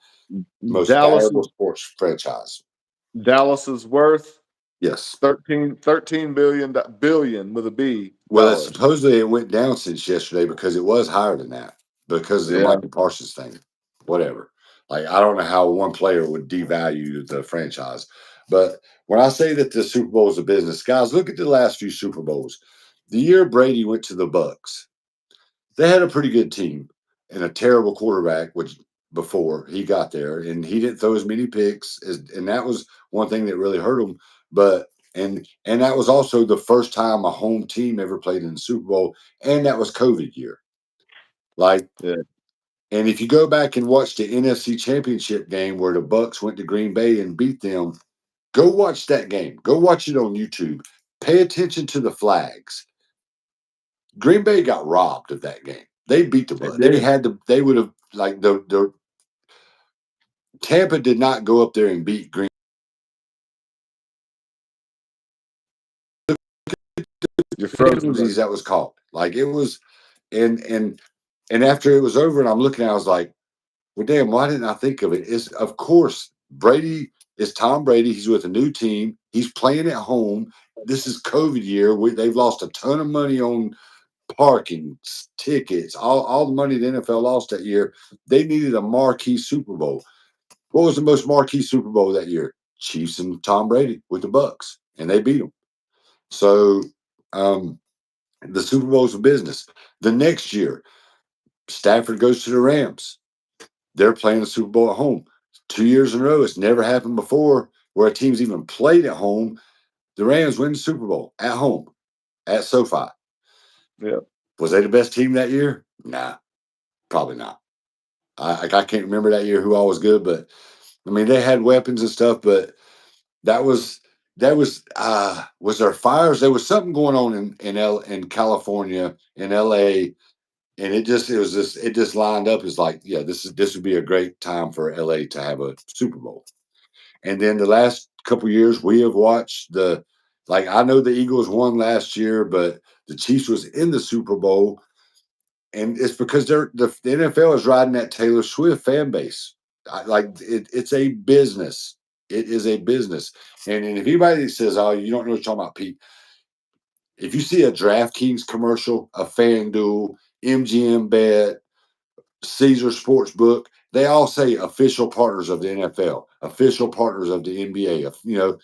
most Dallas valuable is sports franchise. Dallas is worth Yes. 13 billion with a B Well, dollars. supposedly it went down since yesterday because it was higher than that because of the Yeah. Michael Parsons thing. Whatever. Like, I don't know how one player would devalue the franchise. But when I say that the Super Bowl is a business, guys, look at the last few Super Bowls. The year Brady went to the Bucks, they had a pretty good team and a terrible quarterback, which before he got there, and he didn't throw as many picks, and that was one thing that really hurt him. But and that was also the first time a home team ever played in the Super Bowl, and that was COVID year. Like, Yeah. and if you go back and watch the NFC Championship game where the Bucks went to Green Bay and beat them, go watch that game. Go watch it on YouTube. Pay attention to the flags. Green Bay got robbed of that game. They beat the They Bucks. They did. had to. They would have like the Tampa did not go up there and beat Green. You're frozen, Penalties buddy. that was called. Like it was, and and after it was over, and I'm looking, I was like, well, damn, why didn't I think of it? It's of course Brady is Tom Brady. He's with a new team. He's playing at home. This is COVID year. They've lost a ton of money on parking, tickets, all the money the NFL lost that year. They needed a marquee Super Bowl. What was the most marquee Super Bowl that year? Chiefs and Tom Brady with the Bucks, and they beat them. So um, the Super Bowl's a business. The next year, Stafford goes to the Rams. They're playing the Super Bowl at home. 2 years in a row. It's never happened before where a team's even played at home. The Rams win the Super Bowl at home at SoFi. Yeah. Was they the best team that year? Nah, probably not. I can't remember that year who all was good, but I mean they had weapons and stuff, but that was was there fires? There was something going on in California, in LA, and it just lined up as like, yeah, this would be a great time for LA to have a Super Bowl. And then the last couple years we have watched like I know the Eagles won last year, but the Chiefs was in the Super Bowl, and it's because the NFL is riding that Taylor Swift fan base. It's a business. It is a business. And if anybody says, "Oh, you don't know what you're talking about, Pete," if you see a DraftKings commercial, a FanDuel, MGM Bet, Caesar Sportsbook, they all say official partners of the NFL, official partners of the NBA.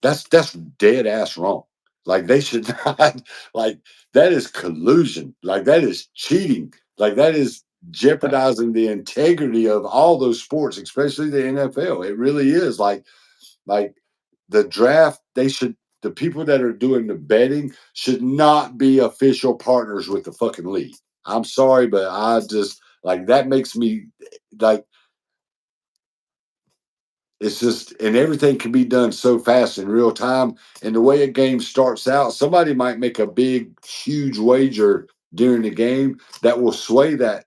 That's dead ass wrong. Like they should not. Like that is collusion. Like that is cheating. Like that is jeopardizing the integrity of all those sports, especially the NFL. It really is. Like the draft. The people that are doing the betting should not be official partners with the fucking league. I'm sorry, but I just like that makes me like it's just, and everything can be done so fast in real time. And the way a game starts out, somebody might make a big, huge wager during the game that will sway what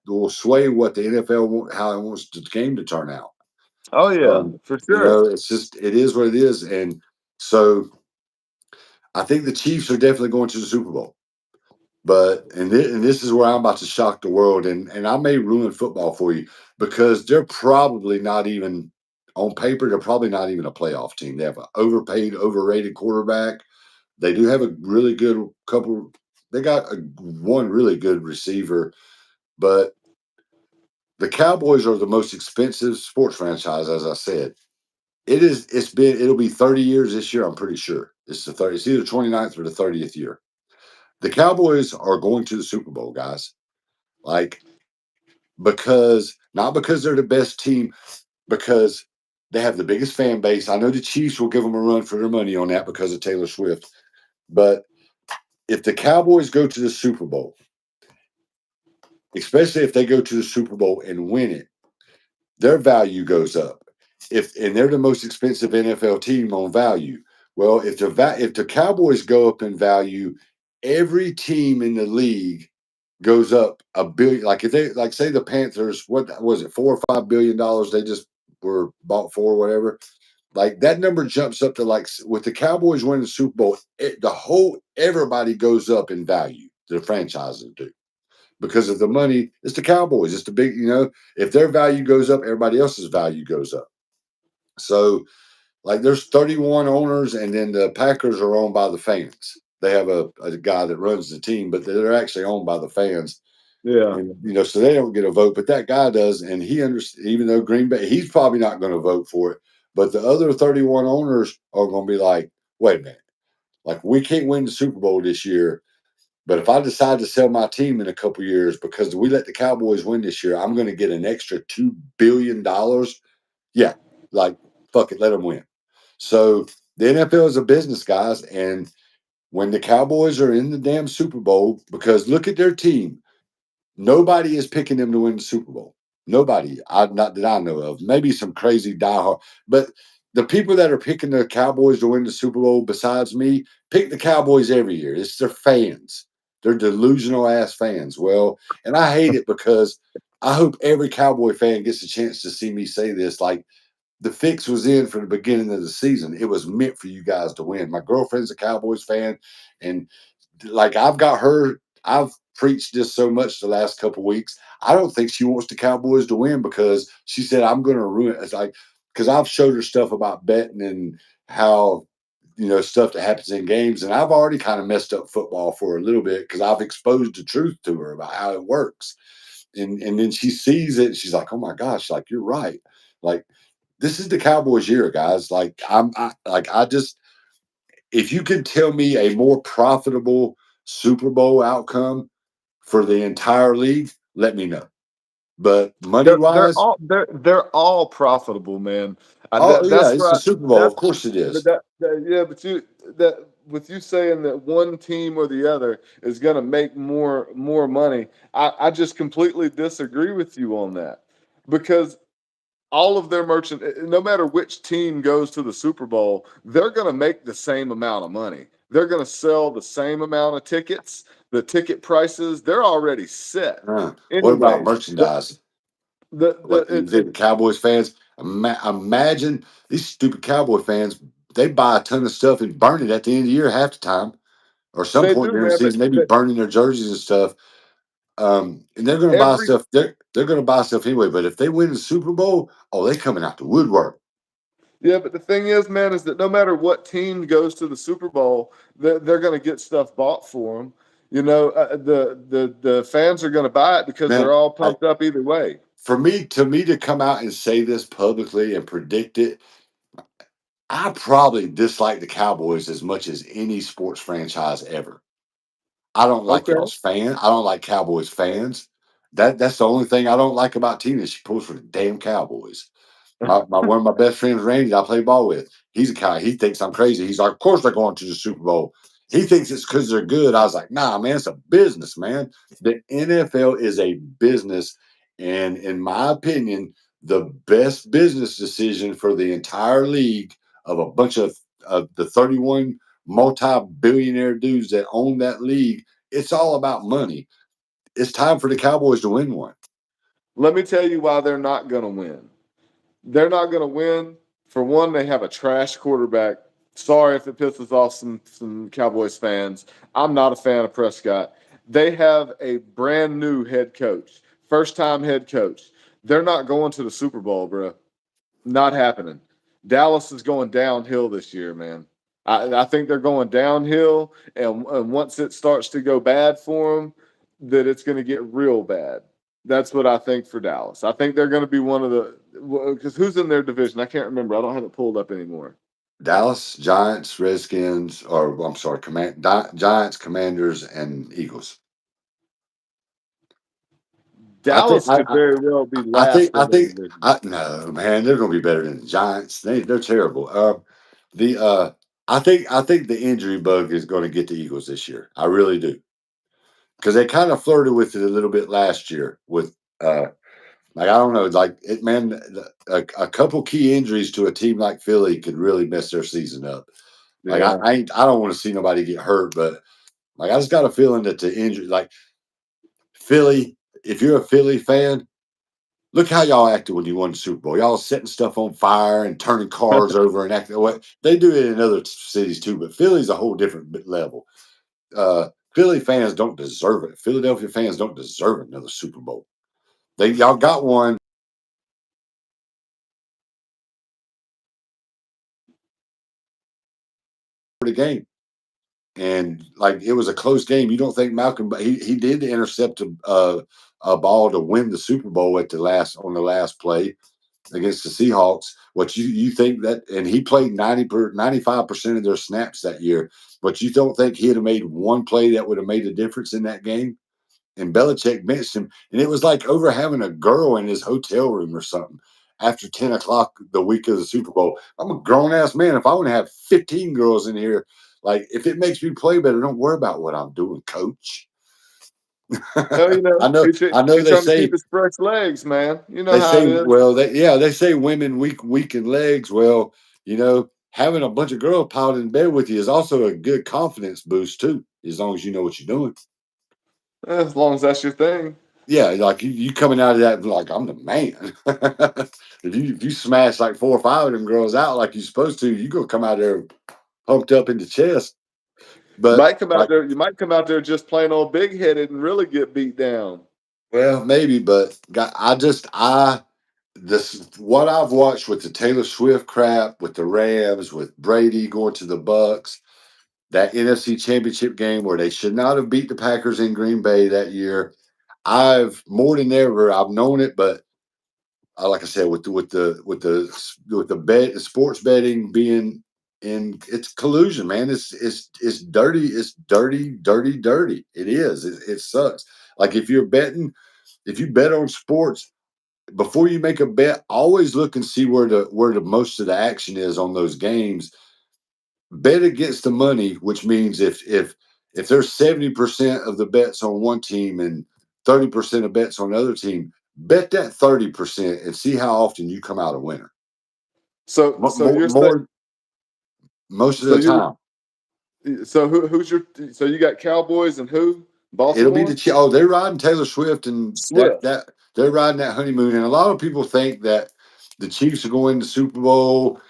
the NFL how it wants the game to turn out. Oh yeah, for sure. It's just it is what it is, and so I think the Chiefs are definitely going to the Super Bowl. But and this is where I'm about to shock the world, and I may ruin football for you because they're probably not even on paper. They're probably not even a playoff team. They have an overpaid, overrated quarterback. They do have a really good couple. They got one really good receiver, but the Cowboys are the most expensive sports franchise. As I said, it is. It'll be 30 years this year. I'm pretty sure it's the 30. It's either 29th or the 30th year. The Cowboys are going to the Super Bowl, guys. Like because not because they're the best team, because they have the biggest fan base. I know the Chiefs will give them a run for their money on that because of Taylor Swift. But if the Cowboys go to the Super Bowl, especially if they go to the Super Bowl and win it, their value goes up. And they're the most expensive NFL team on value. Well, if the Cowboys go up in value, every team in the league goes up $1 billion. Like if they like say the Panthers, what was it, $4 or $5 billion they just were bought for, whatever. Like that number jumps up to like with the Cowboys winning the Super Bowl, the whole everybody goes up in value. The franchises do because of the money. It's the Cowboys. It's the big, if their value goes up, everybody else's value goes up. So like there's 31 owners, and then the Packers are owned by the fans. They have a guy that runs the team, but they're actually owned by the fans. Yeah. and so they don't get a vote, but that guy does, and he understands. Even though Green Bay, he's probably not going to vote for it, but the other 31 owners are going to be like, wait a minute, like we can't win the Super Bowl this year, but if I decide to sell my team in a couple years because we let the Cowboys win this year, I'm going to get an extra $2 billion. Yeah, like fuck it, let them win. So the NFL is a business, guys, and when the Cowboys are in the damn Super Bowl, because look at their team, nobody is picking them to win the Super Bowl. Nobody, not that I know of. Maybe some crazy diehard, but the people that are picking the Cowboys to win the Super Bowl, besides me, pick the Cowboys every year. It's their fans. They're delusional ass fans. Well, and I hate it because I hope every Cowboy fan gets a chance to see me say this. Like the fix was in from the beginning of the season. It was meant for you guys to win. My girlfriend's a Cowboys fan, and like I've preached this so much the last couple of weeks. I don't think she wants the Cowboys to win because she said I'm going to ruin it. It's like because I've showed her stuff about betting and how stuff that happens in games, and I've already kind of messed up football for a little bit because I've exposed the truth to her about how it works, and then she sees it and she's like, oh my gosh, like you're right, like this is the Cowboys year, guys. Like I just if you could tell me a more profitable Super Bowl outcome for the entire league, let me know. But money wise, They're all profitable, man. oh yeah, That's it's the right. Super Bowl. That's Of course it but is. yeah, but that with you saying that one team or the other is going to make more money, I just completely disagree with you on that because all of their merchant, no matter which team goes to the Super Bowl, they're going to make the same amount of money. They're going to sell the same amount of tickets. The ticket prices, they're already set. What about Anyways, merchandise? the What you think the Cowboys fans? Imagine these stupid Cowboy fans. They buy a ton of stuff and burn it at the end of the year half the time, or some they point do, during the man. season. They be burning their jerseys and stuff. And they're going to buy Every stuff. They're going to buy stuff anyway. But if they win the Super Bowl, oh, they coming out the woodwork. Yeah, but the thing is, man, is that no matter what team goes to the Super Bowl, they're going to get stuff bought for them. The fans are going to buy it because they're Man, all pumped up either way. for me to come out and say this publicly and predict it, I probably dislike the Cowboys as much as any sports franchise ever. I don't like Okay. y'all's fan. I don't like Cowboys fans. That's the only thing I don't like about Tina. She pulls for the damn Cowboys. My one of my best friends, Randy, I play ball with. He's a guy. He thinks I'm crazy. He's like, of course they're going to the Super Bowl. He thinks it's because they're good. I was like, nah, man, it's a business, man. The NFL is a business, and in my opinion, the best business decision for the entire league of a bunch of the 31 multi-billionaire dudes that own that league, it's all about money. It's time for the Cowboys to win one. Let me tell you why they're not going to win. They're not going to win. For one, they have a trash quarterback. Sorry if it pisses off some Cowboys fans. I'm not a fan of Prescott. They have a brand new head coach, first time head coach. They're not going to the Super Bowl, bro. Not happening. Dallas is going downhill this year, man. I think they're going downhill, and once it starts to go bad for them, that it's going to get real bad. That's what I think for Dallas. I think they're going to be one of the because who's in their division? I can't remember. I don't have it pulled up anymore. Dallas, Giants, Redskins, or I'm sorry, Giants, Commanders, and Eagles. I think Dallas could very well be I think last in their division. no, man, they're going to be better than the Giants. They're terrible. The I think the injury bug is going to get the Eagles this year. I really do, because they kind of flirted with it a little bit last year with like I don't know, like it, man. A couple key injuries to a team like Philly could really mess their season up. Like Yeah. I don't want to see nobody get hurt, but like I just got a feeling that the injury, like Philly, if you're a Philly fan, look how y'all acted when you won the Super Bowl. Y'all setting stuff on fire and turning cars over and acting. What they do it in other cities too, but Philly's a whole different level. Philly fans don't deserve it. Philadelphia fans don't deserve another Super Bowl. Y'all got one for the game. and like it was a close game. You don't think Malcolm? But he did intercept a ball to win the Super Bowl at the last play against the Seahawks. What you think that? And he played 95% of their snaps that year. But you don't think he'd have made one play that would have made a difference in that game? And Belichick benched him, and it was like over having a girl in his hotel room or something after 10 o'clock the week of the Super Bowl. I'm a grown ass man. If I want to have 15 girls in here, like if it makes me play better, don't worry about what I'm doing, coach. Well, I know, he I know. trying to keep his fresh legs, man. You know They how it say, is. well, they say women weak in legs. Well, having a bunch of girls piled in bed with you is also a good confidence boost too, as long as you know what you're doing. As long as that's your thing. Yeah, like you coming out of that like I'm the man. If you smash like 4 or 5 of them girls out like you're supposed to, you gonna come out there pumped up in the chest. But like, You might come out there just plain old big headed and really get beat down. well, maybe, but I this what I've watched with the Taylor Swift crap, with the Rams, with Brady going to the Bucks, that NFC Championship game where they should not have beat the Packers in Green Bay that year. I've more than ever I've known it, but like I said, with the bet sports betting being in it's collusion, man. It's dirty. It's dirty, dirty, dirty. It is. It sucks. Like if you bet on sports before you make a bet, always look and see where the most of the action is on those games. Bet against the money, which means if there's 70% of the bets on one team and 30% of bets on the other team, bet that 30% and see how often you come out a winner. So More, you're saying more most of so the you time. so who's your so you got Cowboys and who? It'll be Baltimore? they're riding Taylor Swift and Swift. that they're riding that honeymoon. And a lot of people think that the Chiefs are going to Super Bowl.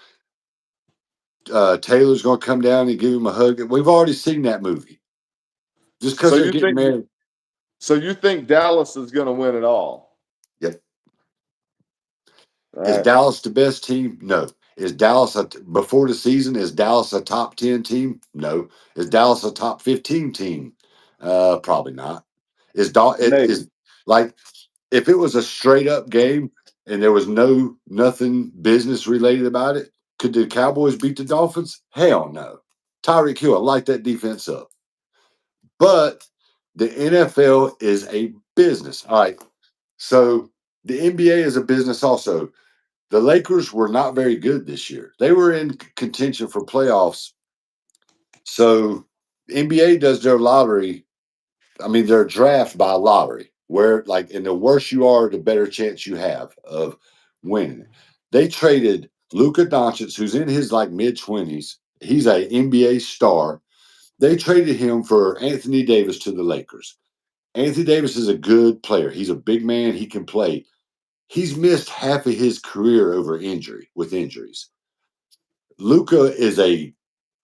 Taylor's going to come down and give him a hug. We've already seen that movie. Just So because they're you getting think married. so you think Dallas is going to win it all? Yep. All Is right. Dallas the best team? No. Is Dallas before the season? Is Dallas a top 10 team? No. Is Dallas a top 15 team? Probably not. Maybe. Is like if it was a straight up game and there was nothing business related about it, could the Cowboys beat the Dolphins? Hell no. Tyreek Hill light that defense up. But the NFL is a business. All right. So the NBA is a business also. The Lakers were not very good this year. They were in contention for playoffs. So NBA does their lottery. I mean, their draft by lottery, where like, and the worse you are, the better chance you have of winning. They traded Luka Doncic, who's in his like mid-20s. He's a NBA star. They traded him for Anthony Davis to the Lakers. Anthony Davis is a good player. He's a big man. He can play. He's missed half of his career over injuries. Luca is a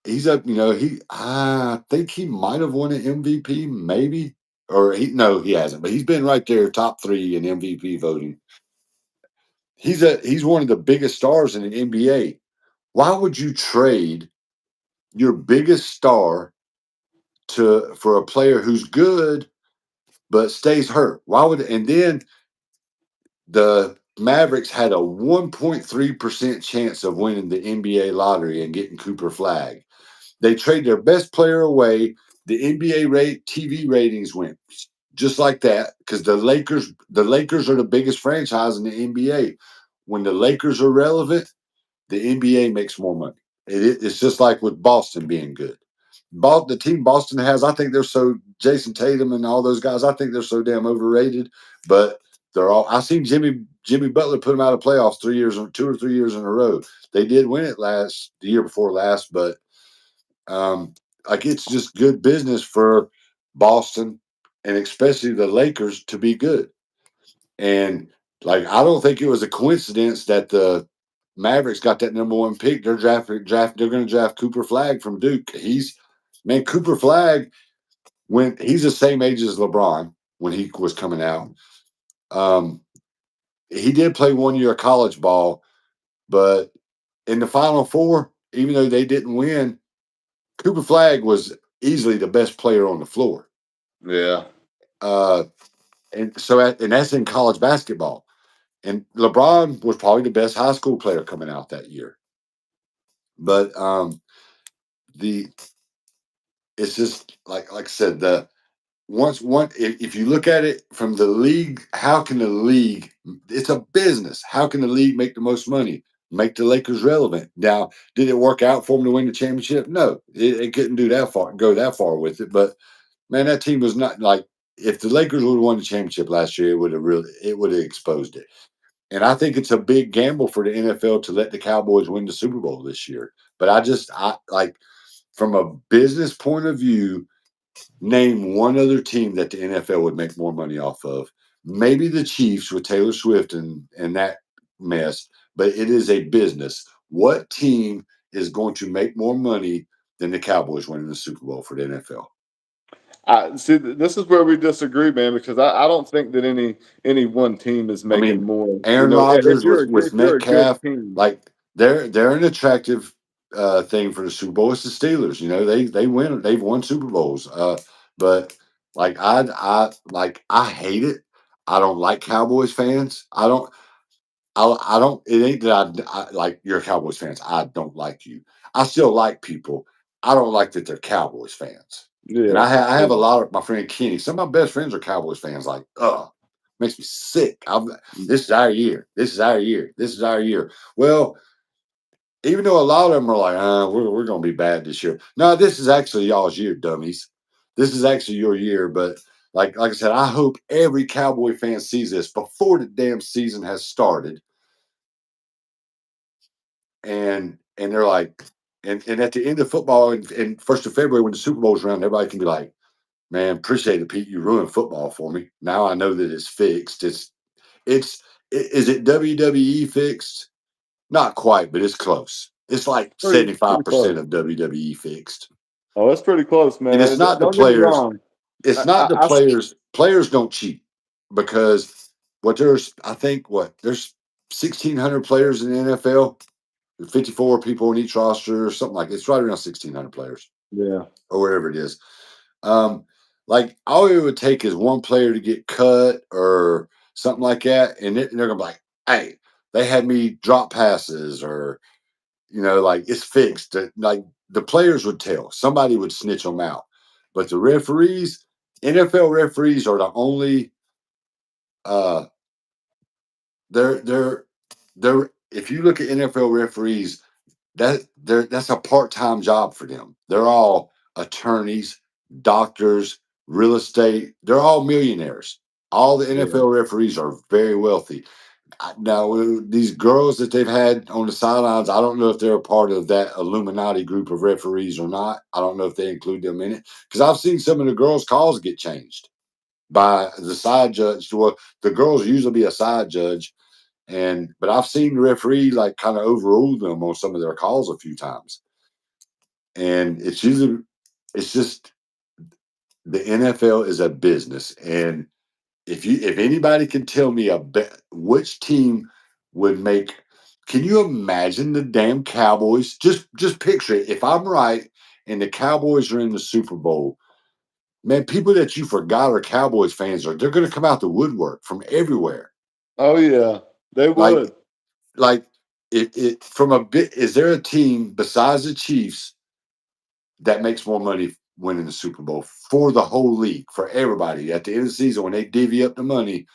he's up, he I think he might have won an MVP, maybe. Or he hasn't, but he's been right there top 3 in MVP voting. He's one of the biggest stars in the NBA. Why would you trade your biggest star to for a player who's good but stays hurt? Why would and then the Mavericks had a 1.3% chance of winning the NBA lottery and getting Cooper Flag. They trade their best player away. The NBA TV ratings went just like that because the Lakers are the biggest franchise in the NBA. When the Lakers are relevant, the NBA makes more money. It's just like with Boston being good. The team Boston has, I think they're so Jason Tatum and all those guys. I think they're so damn overrated. But they're all. I seen Jimmy Butler put them out of playoffs 2 or 3 years in a row. They did win it the year before last, but um, like it's just good business for Boston and especially the Lakers to be good. And like I don't think it was a coincidence that the Mavericks got that number 1 pick. They're going to draft Cooper Flag from Duke. Cooper Flag when he's the same age as LeBron when he was coming out. Um, he did play 1 year of college ball, but in the Final Four, even though they didn't win, Cooper Flag was easily the best player on the floor. Yeah. Uh, and that's in college basketball. And LeBron was probably the best high school player coming out that year. But the it's just like I said, the once one if you look at it from the league, how can the league? It's a business. How can the league make the most money? Make the Lakers relevant. Now, did it work out for them to win the championship? No, it couldn't do that far, go that far with it. But man, that team was not like if the Lakers would have won the championship last year, it would have exposed it. And I think it's a big gamble for the NFL to let the Cowboys win the Super Bowl this year. But I like from a business point of view, name one other team that the NFL would make more money off of. Maybe the Chiefs with Taylor Swift and that mess, but it is a business. What team is going to make more money than the Cowboys winning the Super Bowl for the NFL? I see. This is where we disagree, man, because I don't think that any one team is I making mean, more. Aaron Rodgers with If you're a good Metcalf, team, like they're an attractive thing for the Super Bowl. It's the Steelers, they've won Super Bowls. But like I hate it. I don't like Cowboys fans. I don't. It ain't that I like you're Cowboys fans. I don't like you. I still like people. I don't like that they're Cowboys fans. And yeah. I have a lot of my friend Kenny. Some of my best friends are Cowboys fans. Like, makes me sick. This is our year. This is our year. This is our year. Well, even though a lot of them are like, we're going to be bad this year. No, this is actually y'all's year, dummies. This is actually your year. But like I said, I hope every Cowboy fan sees this before the damn season has started. And they're like, and at the end of football and 1st of February when the Super Bowl's around, everybody can be like, man, appreciate it, Pete. You ruined football for me. Now I know that it's fixed. Is it WWE fixed? Not quite, but it's close. It's like Pretty 75% close. of WWE fixed. Oh, it's pretty close, And it's man. not the Don't get me players. wrong. It's not the I players. Players don't cheat because I think there's 1,600 players in the NFL, 54 people in each roster or something like it's right around 1,600 players yeah. or wherever it is. Um, like all it would take is one player to get cut or something like that, and they're gonna be like, "Hey, they had me drop passes," or like it's fixed. Like the players would tell, somebody would snitch them out, but the referees, NFL referees, are the only. Uh, they're if you look at NFL referees, that's a part-time job for them. They're all attorneys, doctors, real estate. They're all millionaires. All the Yeah. NFL referees are very wealthy. Now, these girls that they've had on the sidelines, I don't know if they're a part of that Illuminati group of referees or not. I don't know if they include them in it because I've seen some of the girls' calls get changed by the side judge. Well, the girls usually be a side judge, but I've seen the referee like kind of overrule them on some of their calls a few times. And it's just the NFL is a business. And if anybody can tell me which team would make, can you imagine the damn Cowboys? Just picture it. If I'm right and the Cowboys are in the Super Bowl, man, people that you forgot are Cowboys fans they're going to come out the woodwork from everywhere. Oh yeah. They Like would. like it from a bit. Is there a team besides the Chiefs that makes more money winning the Super Bowl for the whole league, for everybody at the end of the season when they divvy up the money?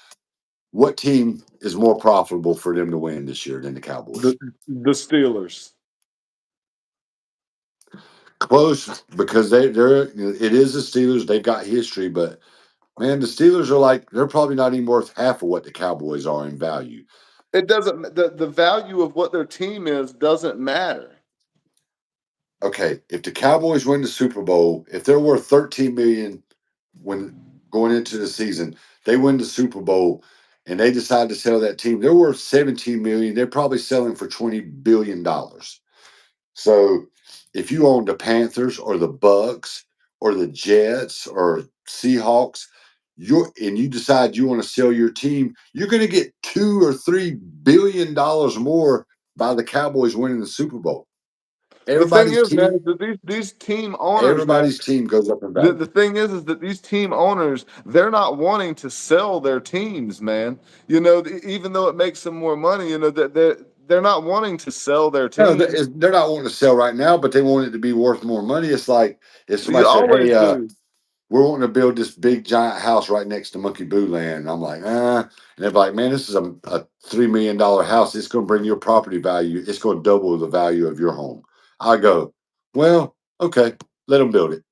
What team is more profitable for them to win this year than the The Cowboys? the Steelers. Close because they're it is the Steelers. They've got history, but man, the Steelers are like they're probably not even worth half of what the Cowboys are in value. It doesn't the value of what their team is doesn't matter. Okay, if the Cowboys win the Super Bowl, if they're worth 13 million when going into the season, they win the Super Bowl and they decide to sell that team, they're worth 17 million. They're probably selling for $20 billion. So if you own the Panthers or the Bucks or the Jets or Seahawks, you decide you want to sell your team, you're going to get $2 or $3 billion more by the Cowboys winning the Super Bowl. The thing everybody's is, man, is team, that these team owners, man, everybody's team goes up in the value. thing is that these team owners, they're not wanting to sell their teams, man. You know, even though it makes them more money, you know, that they're not wanting to sell their No, teams. they're not wanting to sell right now, but they want it to be worth more money. It's like if You somebody said, always "Hey, do. we're wanting to build this big giant house right next to Monkey Boo Land." And I'm like, and they're like, "Man, this is a $3 million house. It's going to bring your property value. It's going to double the value of your home." I go, "Well, okay, let them build it."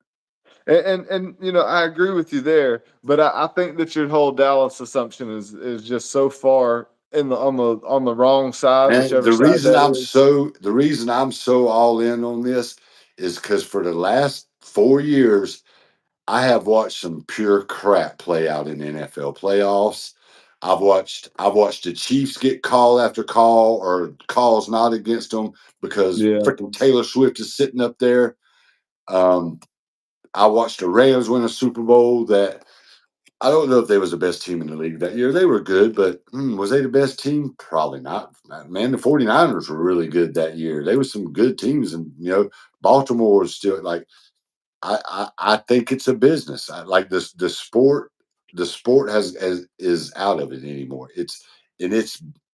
And you know, I agree with you there, but I think that your whole Dallas assumption is just so far in the on the wrong side, And whichever side that is. the reason I'm so all in on this is because for the last 4 years, I have watched some pure crap play out in NFL playoffs. I've watched the Chiefs get call after call or calls not against them because Yeah. freaking Taylor Swift is sitting up there. Um, I watched the Rams win a Super Bowl that I don't know if they was the best team in the league that year. They were good, but was they the best team? Probably not. Man, the 49ers were really good that year. They were some good teams, and Baltimore was still like I think it's a business. I like this the sport. The sport is out of it anymore. It's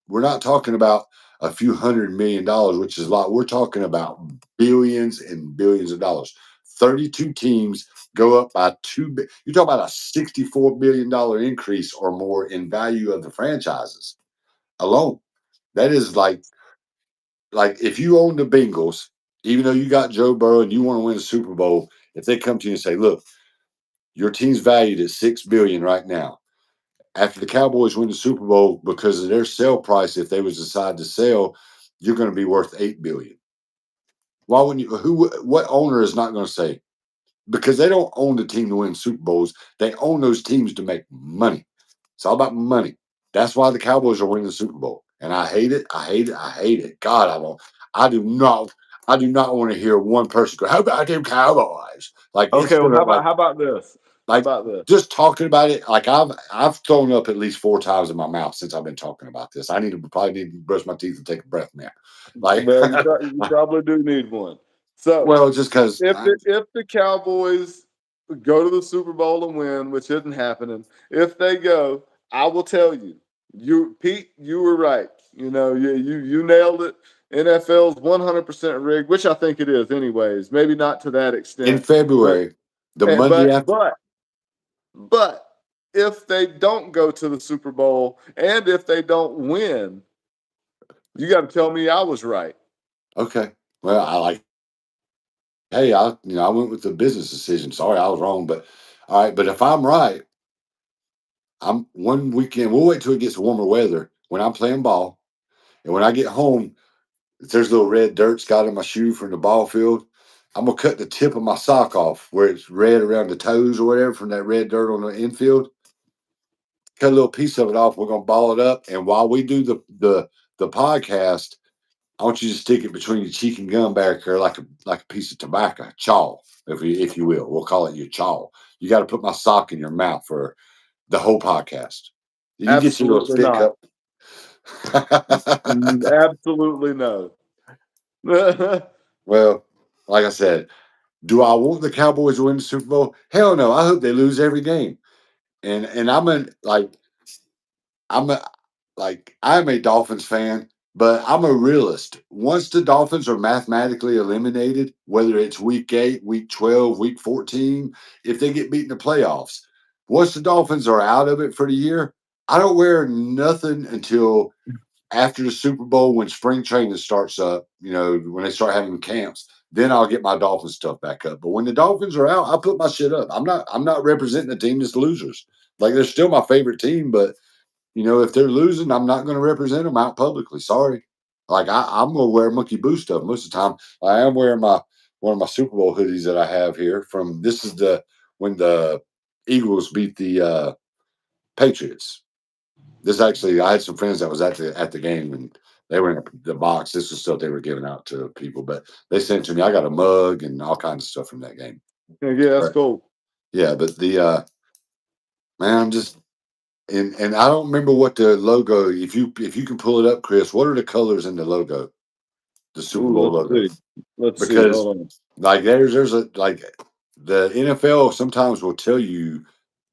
we're not talking about a few $100 million, which is a lot. We're talking about billions and billions of dollars. 32 teams go up by you're talking about a $64 billion increase or more in value of the franchises alone. That is like if you own the Bengals, even though you got Joe Burrow and you want to win a Super Bowl, if they come to you and say, "Look, your team's valued at $6 billion right now. After the Cowboys win the Super Bowl, because of their sale price, if they was decide to sell, you're going to be worth $8 billion." Why wouldn't you? What owner is not going to say? Because they don't own the team to win Super Bowls. They own those teams to make money. It's all about money. That's why the Cowboys are winning the Super Bowl. And I hate it. I hate it. I hate it. God, I won't. I do not. I do not want to hear one person go, "How about them Cowboys?" Like it's Okay. Well, gonna how about this? How like about this? just talking about it. Like I've thrown up at least 4 times in my mouth since I've been talking about this. I probably need to brush my teeth and take a breath now. Like, Well, you probably do need one. So well, just because if the Cowboys go to the Super Bowl and win, which isn't happening, if they go, I will tell you, Pete, you were right. You know, you nailed it. NFL's 100% rigged, which I think it is, anyways. Maybe not to that in extent, but February, the eh, Monday but after. but but if they don't go to the Super Bowl and if they don't win, you got to tell me I was right. Okay, well, I like. Hey, I went with the business decision. Sorry, I was wrong, but all right. But if I'm right, I'm one weekend. We'll wait till it gets warmer weather when I'm playing ball, and when I get home, if there's a little red dirt got in my shoe from the ball field, I'm gonna cut the tip of my sock off where it's red around the toes or whatever from that red dirt on the infield. Cut a little piece of it off. We're gonna ball it up, and while we do the podcast, I want you to stick it between your cheek and gum back there like a piece of tobacco, chaw, if you will. We'll call it your chaw. You got to put my sock in your mouth for the whole podcast. You get your little Absolutely spit not. cup. Absolutely no. Well, like I said, do I want the Cowboys to win the Super Bowl? Hell no. I hope they lose every game. And I'm a I'm a Dolphins fan, but I'm a realist. Once the Dolphins are mathematically eliminated, whether it's week 8, week 12, week 14, if they get beat in the playoffs, once the Dolphins are out of it for the year, I don't wear nothing until after the Super Bowl when spring training starts up, when they start having camps, then I'll get my Dolphins stuff back up. But when the Dolphins are out, I put my shit up. I'm not representing a team that's losers. Like they're still my favorite team, but if they're losing, I'm not going to represent them out publicly. Sorry. Like I'm going to wear Monkey Boo stuff most of the time. I am wearing my one of my Super Bowl hoodies that I have here from this is the when the Eagles beat the Patriots. This actually, I had some friends that was at the game and they were in the box. This was stuff they were giving out to people, but they sent it to me. I got a mug and all kinds of stuff from that game. Yeah, that's But cool. yeah, but the man, I'm just and I don't remember what the logo. If you can pull it up, Chris, what are the colors in the logo? the Super Ooh, Bowl let's logo, see. Let's see. because Hold on. like there's a like the NFL sometimes will tell you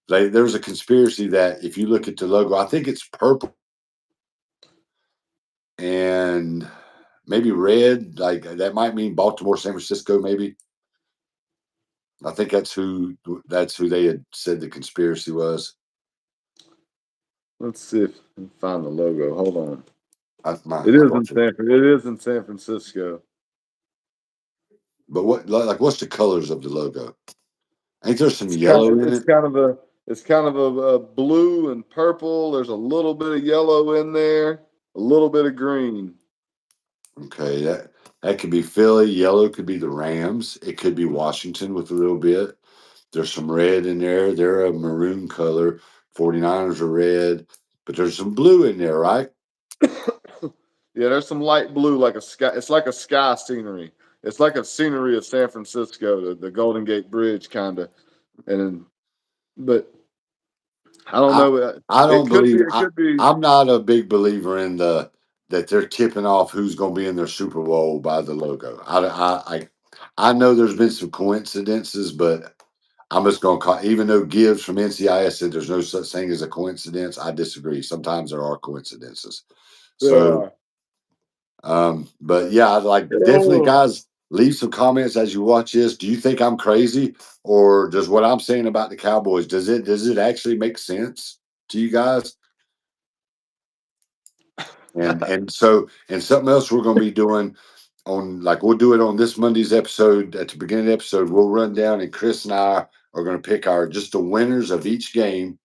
like there's a conspiracy that if you look at the logo, I think it's purple and maybe red, like that might mean Baltimore, San Francisco, maybe. I think that's who they had said the conspiracy was. Let's see if I can find the logo. Hold on. That's my It I is in brought you. It is in San Francisco. But what's the colors of the logo? Ain't there some yellow in It's it? kind of a blue and purple. There's a little bit of yellow in there, a little bit of green. Okay, that could be Philly. Yellow could be the Rams. It could be Washington with a little bit. There's some red in there. They're a maroon color. 49ers are red, but there's some blue in there, right? Yeah, there's some light blue, like a sky. It's like a sky scenery. It's like a scenery of San Francisco, the Golden Gate Bridge, kind of. And but I don't I know. I don't It could be. believe It could be. I'm not a big believer in the that they're tipping off who's going to be in their Super Bowl by the logo. I know there's been some coincidences, but I'm just going to call, even though Gibbs from NCIS said there's no such thing as a coincidence, I disagree. Sometimes there are coincidences. There So, are. but yeah, I'd like definitely, Oh. guys, leave some comments as you watch this. Do you think I'm crazy, or does what I'm saying about the Cowboys does it actually make sense to you guys? And something else we're going to be doing on, like, we'll do it on this Monday's episode. At the beginning of the episode, we'll run down, and Chris and I are going to pick our just the winners of each game.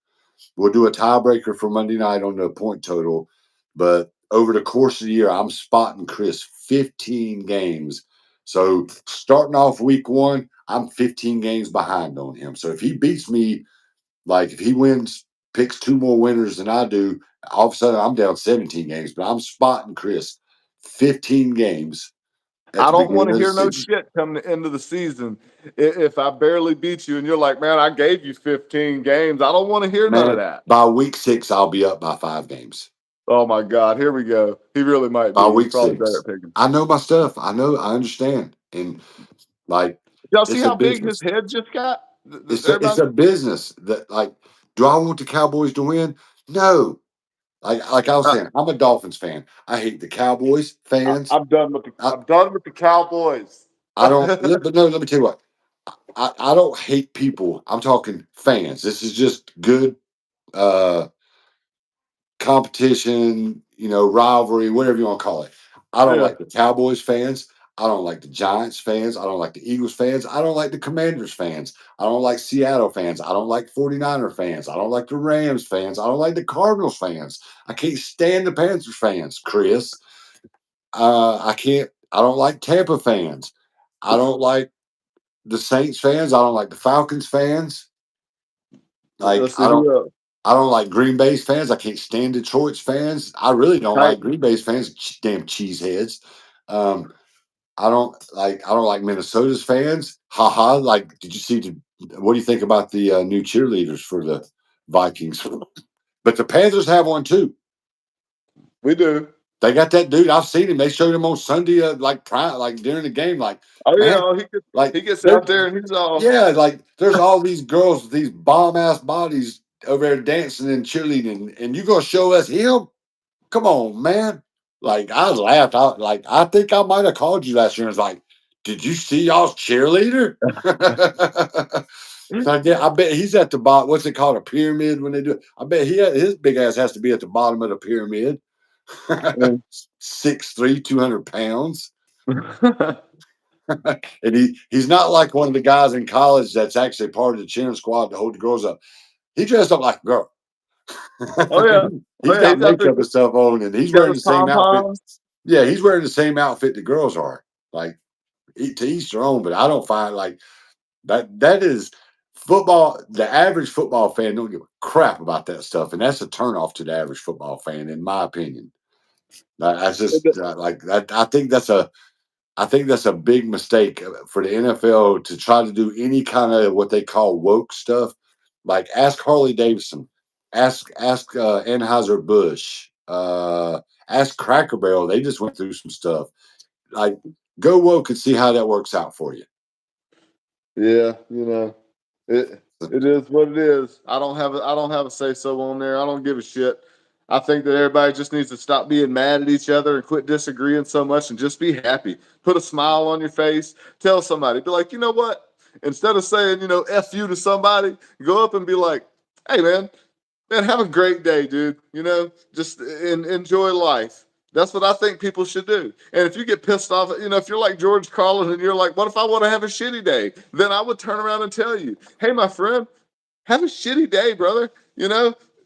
We'll do a tiebreaker for Monday night on the point total, but over the course of the year, I'm spotting Chris 15 games. So starting off week one, I'm 15 games behind on him. So if he beats me, like if he wins, picks two more winners than I do, all of a sudden I'm down 17 games. But I'm spotting Chris 15 games at I the don't want beginning to of the hear no season. shit come the end of the season. If I barely beat you and you're like, man, I gave you 15 games. I don't want to hear none of Man, that. by week six, I'll be up by 5 games. Oh my God, here we go. He really might By be. He's week probably better six. at picking. I know my stuff. I know, I understand. And like, Y'all see it's a how big his business. head just got? It's Everybody, a business that, like, do I want the Cowboys to win? No. Like I was I, saying, I'm a Dolphins fan. I hate the Cowboys fans. I'm done with I, the Cowboys. I don't, but no, let me tell you what. I don't hate people. I'm talking fans. This is just good uh competition, rivalry, whatever you want to call it. I don't Yeah. like the Cowboys fans. I don't like the Giants fans. I don't like the Eagles fans. I don't like the Commanders fans. I don't like Seattle fans. I don't like 49er fans. I don't like the Rams fans. I don't like the Cardinals fans. I can't stand the Panthers fans, Chris. I don't like Tampa fans. I don't like the Saints fans. I don't like the Falcons fans. Like, Let's see who else. I don't like Green Bay's fans. I can't stand Detroit's fans. I really don't like Titans. Green Bay's fans. Damn cheeseheads. Um, I don't like Minnesota's fans. Haha. Like, did you see? What do you think about the new cheerleaders for the Vikings? But the Panthers have one too. We do. They got that dude. I've seen him. They showed him on Sunday, like during the game. Like, Oh yeah. man, Oh, like he gets they're out there and he's all. yeah, like there's all these girls with these bomb ass bodies over there dancing and cheerleading, and you gonna show us him? Come on, man. Like, I laughed out. Like, I think I might have called you last year and was like, did you see y'all's cheerleader? So I bet he's at the bottom. What's it called? A pyramid when they do it. I bet his big ass has to be at the bottom of the pyramid. 6'3", 200 pounds. And he's not like one of the guys in college that's actually part of the cheering squad to hold the girls up. He dressed up like a girl. Oh yeah. Oh He's yeah. got He's out there. makeup and stuff on, and he's He's got wearing his the same pom outfit. poms. Yeah, he's wearing the same outfit the girls are. Like, to each their own, but I don't find like that is football. The average football fan don't give a crap about that stuff, and that's a turnoff to the average football fan, in my opinion. That's just like that. I think that's a big mistake for the NFL to try to do any kind of what they call woke stuff. Like, ask Harley Davidson, ask Anheuser Busch, ask Cracker Barrel. They just went through some stuff. like go woke and see how that works out for you. Yeah, it is what it is. I don't have a say so on there. I don't give a shit. I think that everybody just needs to stop being mad at each other and quit disagreeing so much and just be happy. Put a smile on your face. Tell somebody, be like, you know what? Instead of saying, F you to somebody, go up and be like, hey man, have a great day, dude. Just enjoy life. That's what I think people should do. And if you get pissed off, if you're like George Carlin and you're like, what if I want to have a shitty day? Then I would turn around and tell you, hey, my friend, have a shitty day, brother.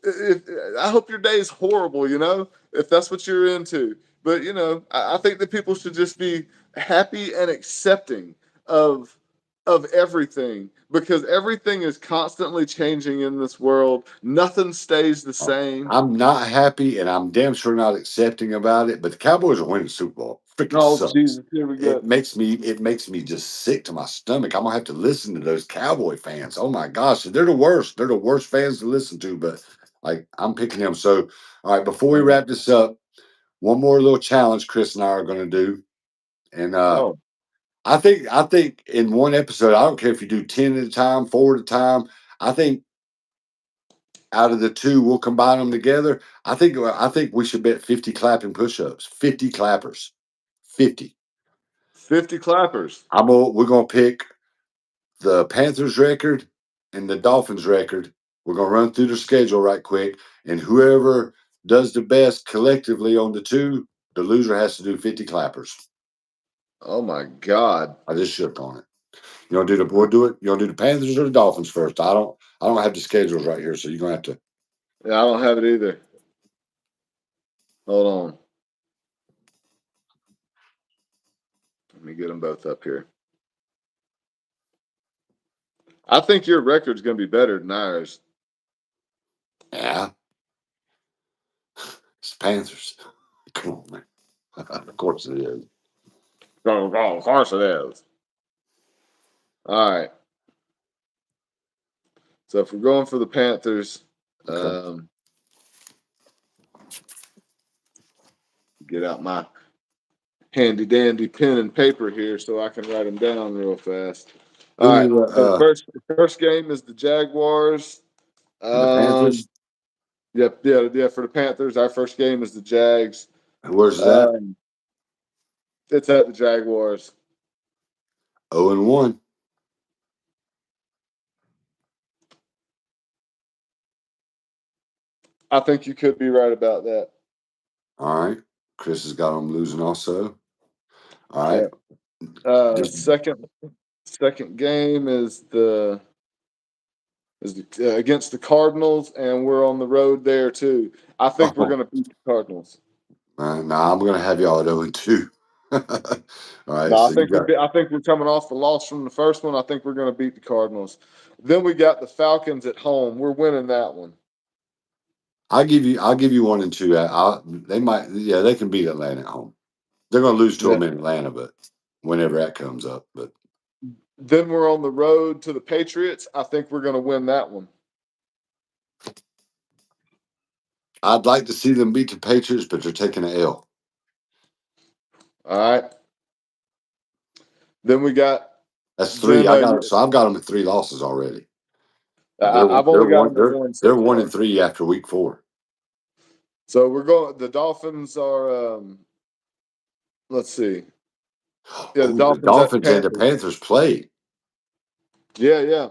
If, I hope your day is horrible, if that's what you're into. But, I think that people should just be happy and accepting of everything because everything is constantly changing in this world. Nothing stays the same. I'm not happy, and I'm damn sure not accepting about it. But the Cowboys are winning the Super Bowl. Freaking Oh sucks. Jesus, here we go. It makes me just sick to my stomach. I'm gonna have to listen to those Cowboy fans. Oh my gosh, they're the worst. They're the worst fans to listen to. But like I'm picking them. So all right, before we wrap this up, one more little challenge Chris and I are gonna do, and Oh, I think in one episode, I don't care if you do 10 at a time, 4 at a time. I think out of the two, we'll combine them together. I think we should bet 50 clapping push-ups, 50 clappers, 50. 50 clappers. We're gonna pick the Panthers record and the Dolphins record. We're gonna run through the schedule right quick, and whoever does the best collectively on the two, the loser has to do 50 clappers. Oh my God. I just shook on it. You want to do the we'll do it? You want to do the Panthers or the Dolphins first? I don't have the schedules right here, so you're gonna have to. Yeah, I don't have it either. Hold on. Let me get them both up here. I think your record's going to be better than ours. Yeah, it's the Panthers. Come on, man. Of course it is. Oh, of course it is. All right. So if we're going for the Panthers, Okay. get out my handy dandy pen and paper here so I can write them down real fast. All right. Who So the first game is the Jaguars. and the Um, Panthers? yep, yeah. For the Panthers, our first game is the Jags. Where's that? Um, it's at the Jaguars. 0-1. I think you could be right about that. All right. Chris has got them losing also. All right. Yeah. Just Second game is against the Cardinals, and we're on the road there too. I think we're oh, going to beat the Cardinals. nah, I'm gonna have y'all at 0-2. All right. No, So you got I think we're coming off the loss from the first one. I think we're going to beat the Cardinals. Then we got the Falcons at home. We're winning that one. I'll give you 1 and 2. They can beat Atlanta at home. They're gonna lose to Yeah. them in Atlanta, but whenever that comes up. But Then we're on the road to the Patriots. I think we're going to win that one. I'd like to see them beat the Patriots, but they're taking an L. All right. Then we got That's three. then I've got them at 3 losses already. I've They're only got one. them at one They're so one far. and 3 after week 4. So we're going. The Dolphins are. Let's see. Yeah, the Oh, the Dolphins at the Dolphins and the Panthers. Panthers play. Yeah.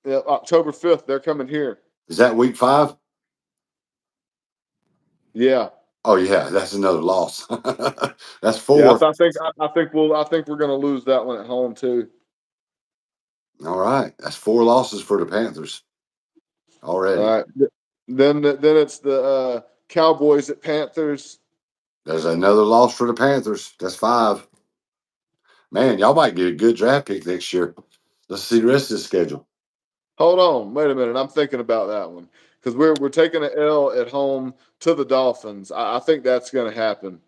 October 5th, they're coming here. Is that week 5? Yeah. Oh yeah, that's another loss. That's Yeah, 4. I think we're going to lose that one at home too. All right, that's 4 losses for the Panthers All already. right. Then it's the Cowboys at Panthers. There's another loss for the Panthers. That's 5. Man, y'all might get a good draft pick next year. Let's see the rest of the schedule. Hold on, wait a minute. I'm thinking about that one because we're taking an L at home to the Dolphins. I think that's going to happen.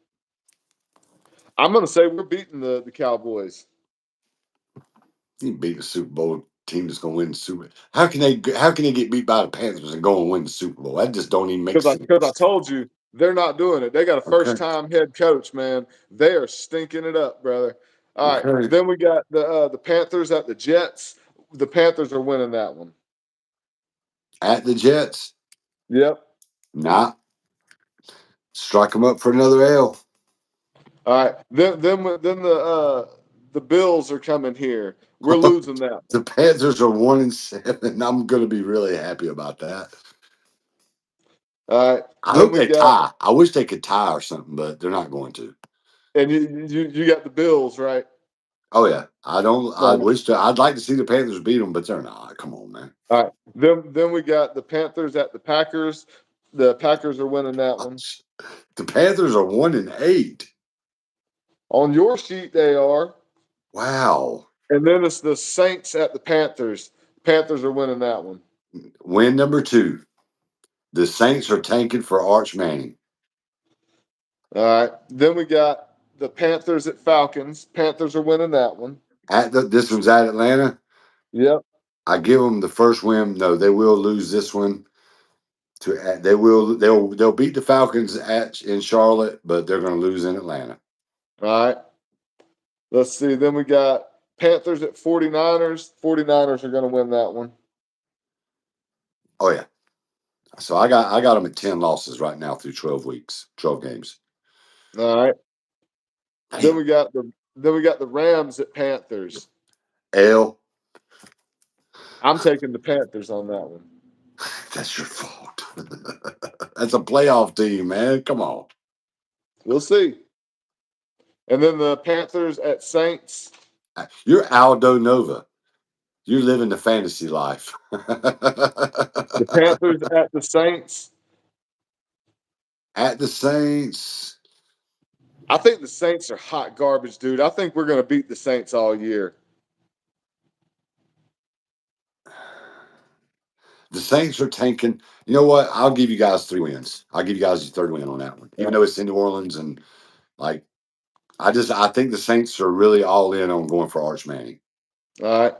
I'm going to say we're beating the Cowboys You beat the Super Bowl team that's going to win the Super. How can they get beat by the Panthers and go and win the Super Bowl? That just don't even make because I sense. told you They're not doing it. They got a Okay. first-time head coach, man. They are stinking it up, brother. All right. Okay. Then we got the Panthers at the Jets. The Panthers are winning that one. At the Jets. Yep. Nah. Strike them up for another L. All right. Then the Bills are coming here. We're losing that The one. Panthers are 1-7. I'm going to be really happy about that. All right. I Then hope we they got tie. I wish they could tie or something, but they're not going to. and you got the Bills, right? Oh yeah, I don't. I All wish to. I'd like to see the Panthers beat them, but they're not. Come on, man. right. Then we got the Panthers at the Packers. The Packers are winning that one. The Panthers are 1-8. On your sheet, they are. Wow. And then it's the Saints at the Panthers. Panthers are winning that one. Win number 2. The Saints are tanking for Arch Manning. All right. Then we got the Panthers at Falcons. Panthers are winning that one. This one's at Atlanta. Yep. I give them the first win. No, they will lose this one. They'll beat the Falcons in Charlotte, but they're going to lose in Atlanta. All right. Let's see. Then we got Panthers at 49ers. 49ers are going to win that one. Oh yeah. So I got them at 10 losses right now through 12 weeks, 12 games. All right. Damn. Then we got the Rams at Panthers. L. I'm taking the Panthers on that one. That's your fault. That's a playoff team, man. Come on. We'll see. And then the Panthers at Saints. You're Aldo Nova. You're living the fantasy life. The Panthers at the Saints. At the Saints. I think the Saints are hot garbage, dude. I think we're going to beat the Saints all year. The Saints are tanking. You know what? I'll give you guys 3 wins. I'll give you guys your third win on that one. Even though it's in New Orleans and like I think the Saints are really all in on going for Arch Manning. All right.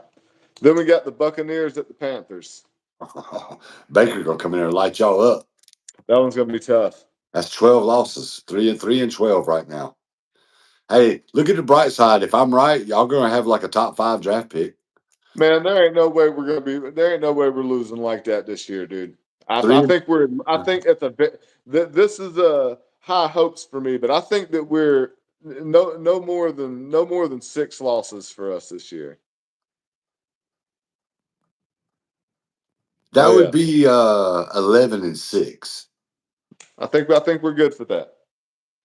Then we got the Buccaneers at the Panthers. Baker gonna come in there and light y'all up. That one's going to be tough. That's 12 losses. 3 and 12 right now. Hey, look at the bright side. If I'm right, y'all gonna have like a top 5 draft pick. Man, there ain't no way we're going to be. There ain't no way we're losing like that this year, dude. I Three. think we're. I think at this is high hopes for me, but I think that we're no more than 6 losses for us this year. That Oh would yeah, be 11-6. I think we're good for that.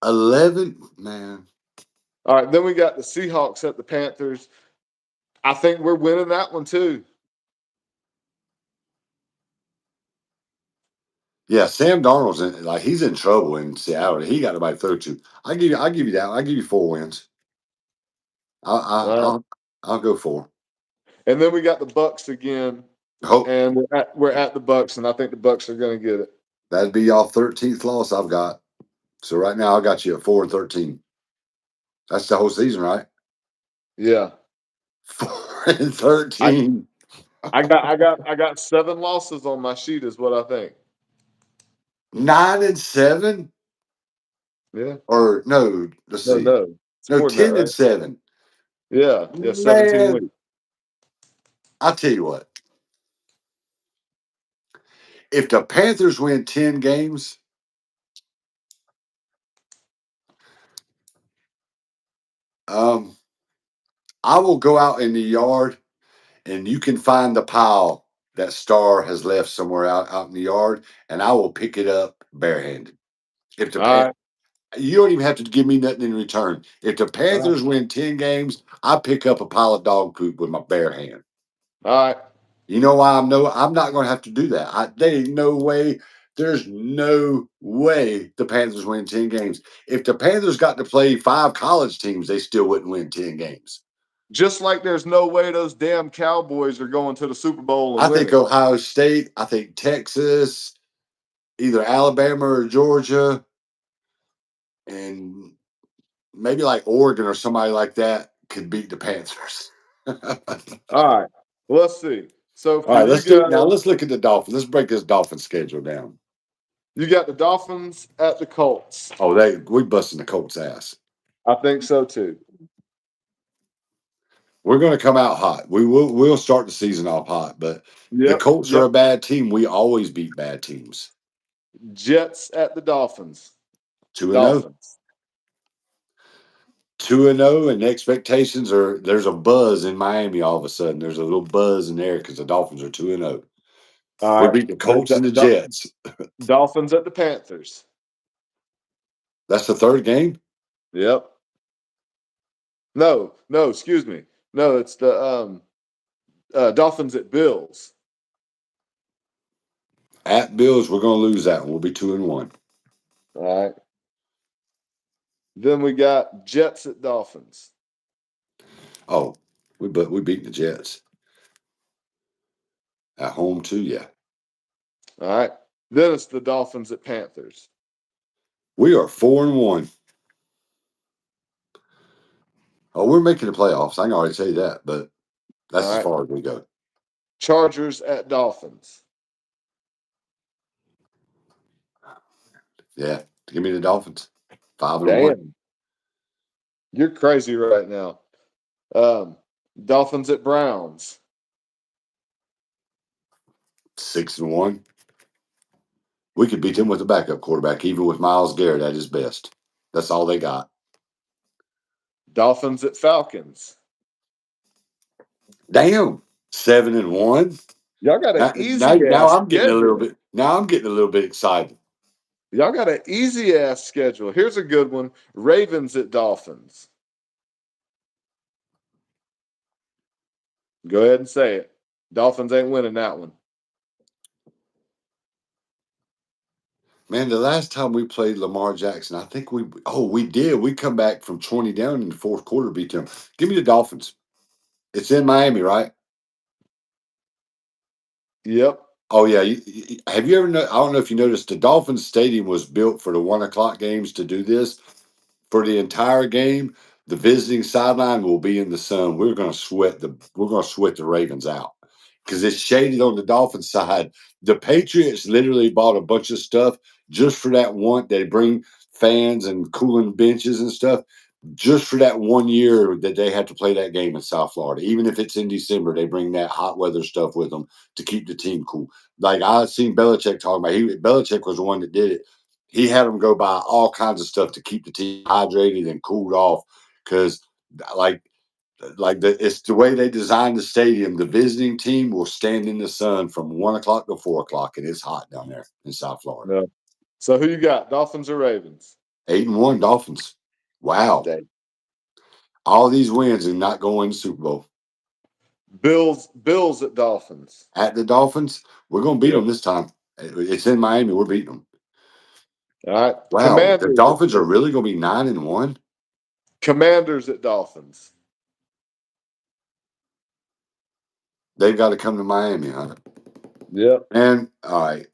11, man. All right, then we got the Seahawks at the Panthers. I think we're winning that one too. Yeah, Sam Darnold's he's in trouble in Seattle. He got nobody to throw to. I'll give you that. I'll give you 4 wins. I'll go 4. And then we got the Bucks again, Hope and we're at the Bucks, and I think the Bucks are going to get it. that'd be y'all 13th loss I've got. So right now I got you at 4-13. That's the whole season, right? Yeah, 4-13. I got 7 losses on my sheet, is what I think. 9-7. Yeah. Or no, let's see. No. It's No, more than that, right? 10-7. Yeah, 17 Man, wins. I'll tell you what. If the Panthers win 10 games, I will go out in the yard and you can find the pile that Star has left somewhere out in the yard, and I will pick it up barehanded. If the All Pan- right. You don't even have to give me nothing in return. If the All right. Panthers win 10 games, I pick up a pile of dog poop with my bare hand. All right. You know why I'm not going to have to do that. There ain't no way. There's no way the Panthers win 10 games. If the Panthers got to play 5 college teams, they still wouldn't win 10 games. Just like there's no way those damn Cowboys are going to the Super Bowl and I think winning. Ohio State, I think Texas, either Alabama or Georgia, and maybe like Oregon or somebody like that could beat the Panthers. All All right. Well, let's see. So for right, you guys, let's look at the Dolphins. Let's break this Dolphin schedule down. You got the Dolphins at the Colts. Oh, we busting the Colts' ass. I think so too. We're going to come out hot. We'll start the season off hot, but the Yep. Colts are Yep. a bad team. We always beat bad teams. Jets at the Dolphins. 2-0. Dolphins. 2-0, and the expectations are there's a buzz in Miami all of a sudden. There's a little buzz in there because the Dolphins are 2-0. All We right. beat the Colts and the Jets. Dolphins at the Panthers. That's the third game. Yep. No, excuse me. No, it's the Dolphins at Bills. At Bills, we're going to lose that one. We'll be 2-1. All right. Then we got Jets at Dolphins. Oh, we beat the Jets at home too. Yeah, All right. Then it's the Dolphins at Panthers. we are 4-1. Oh, we're making the playoffs. I can already say that, but that's All as right. far as we go. Chargers at Dolphins. Yeah, give me the Dolphins. 5-1. Damn. You're crazy right now. Dolphins at Browns. 6-1. We could beat them with a backup quarterback, even with Myles Garrett at his best. That's all they got. Dolphins at Falcons. Damn, 7-1. Y'all got an easy Now ass I'm getting a little schedule. bit. Now I'm getting a little bit excited. Y'all got an easy ass schedule. Here's a good one. Ravens at Dolphins. Go ahead and say it. Dolphins ain't winning that one. Man, the last time we played Lamar Jackson, I think we did. We come back from 20 down in the fourth quarter, beat them. Give me the Dolphins. It's in Miami, right? Yep. Oh yeah. Have you ever? I don't know if you noticed. The Dolphins Stadium was built for the 1 o'clock games to do this. For the entire game, the visiting sideline will be in the sun. We're gonna sweat the Ravens out because it's shaded on the Dolphins side. The Patriots literally bought a bunch of stuff just for that one. They bring fans and cooling benches and stuff just for that 1 year that they have to play that game in South Florida. Even if it's in December, they bring that hot weather stuff with them to keep the team cool. Like I seen Belichick talking about, Belichick was the one that did it. He had them go buy all kinds of stuff to keep the team hydrated and cooled off because, like, it's the way they designed the stadium. The visiting team will stand in the sun from 1 o'clock to 4 o'clock, and it's hot down there in South Florida. No. So who you got? Dolphins or Ravens? 8-1 Dolphins. Wow. Dang. All these wins and not going to Super Bowl. Bills at Dolphins. At the Dolphins, we're going to beat Yep. them this time. It's in Miami. We're beating them. All right. Wow. The Dolphins are really going to be 9-1. Commanders at Dolphins. They've got to come to Miami, huh? Yep. And all right.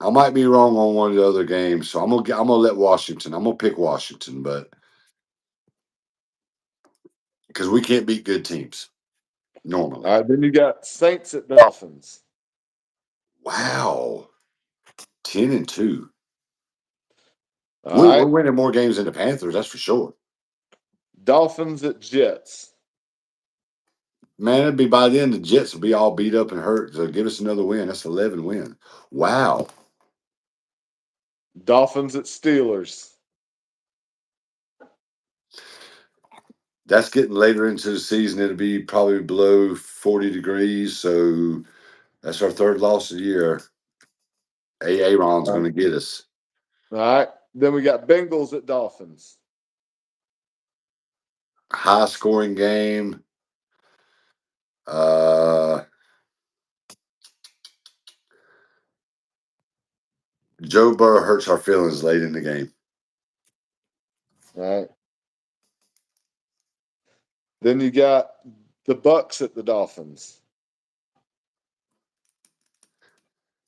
I might be wrong on one of the other games, so I'm gonna let Washington. I'm gonna pick Washington, but because we can't beat good teams normally. All right. Then you got Saints at Dolphins. Wow, 10-2. All We're right. winning more games than the Panthers, that's for sure. Dolphins at Jets. Man, it'd be by then the Jets will be all beat up and hurt. So give us another win. That's 11 win. Wow, Dolphins at Steelers. that's getting later into the season. It'll be probably below 40 degrees. So that's our third loss of the year. Aaron's going to get us. All right. Then we got Bengals at Dolphins. High scoring game. Joe Burrow hurts our feelings late in the game. All right. Then you got the Bucks at the Dolphins.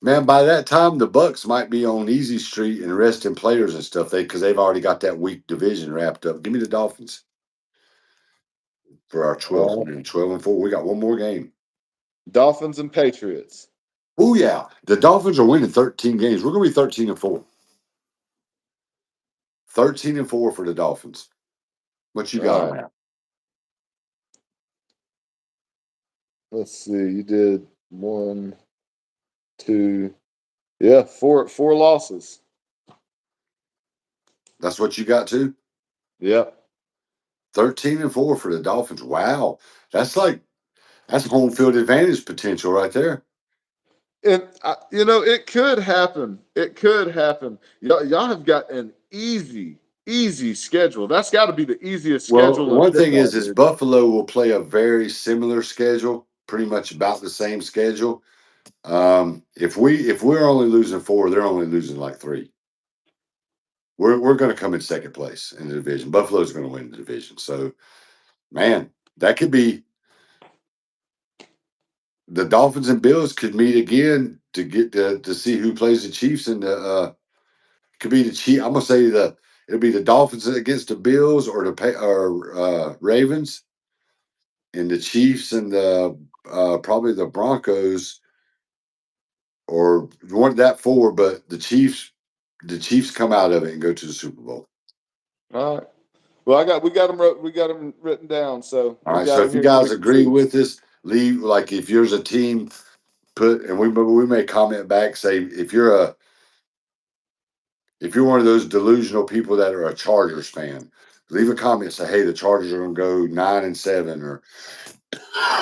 Man, by that time the Bucks might be on easy street and resting players and stuff. Because they've already got that weak division wrapped up. Give me the Dolphins for our 12th win. 12-4. We got one more game. Dolphins and Patriots. Oh yeah, the Dolphins are winning 13 games. We're going to be 13-4. 13-4 for the Dolphins. What you All got on right. that? Let's see. You did one, two, yeah, four losses. That's what you got too. Yep. 13-4 for the Dolphins. Wow, that's like that's home field advantage potential right there. And it could happen. It could happen. Y'all have got an easy schedule. That's got to be the easiest Well, schedule in one thing football, is dude. Buffalo will play a very similar schedule, pretty much about the same schedule. If we're only losing 4, they're only losing like 3. We're going to come in second place in the division. Buffalo's going to win the division. So, man, that could be the Dolphins and Bills could meet again to get to see who plays the Chiefs in the could be the Chief. I'm gonna say it'll be the Dolphins against the Bills or Ravens, and the Chiefs and the probably the Broncos or one that 4, but the Chiefs come out of it and go to the Super Bowl. All right. Well, we got them written down, so All we right. got So them if you here so we guys can agree see. with this, leave like if yours a team, put and we may comment back say if you're one of those delusional people that are a Chargers fan, leave a comment. Say, hey, the Chargers are going to go 9-7, or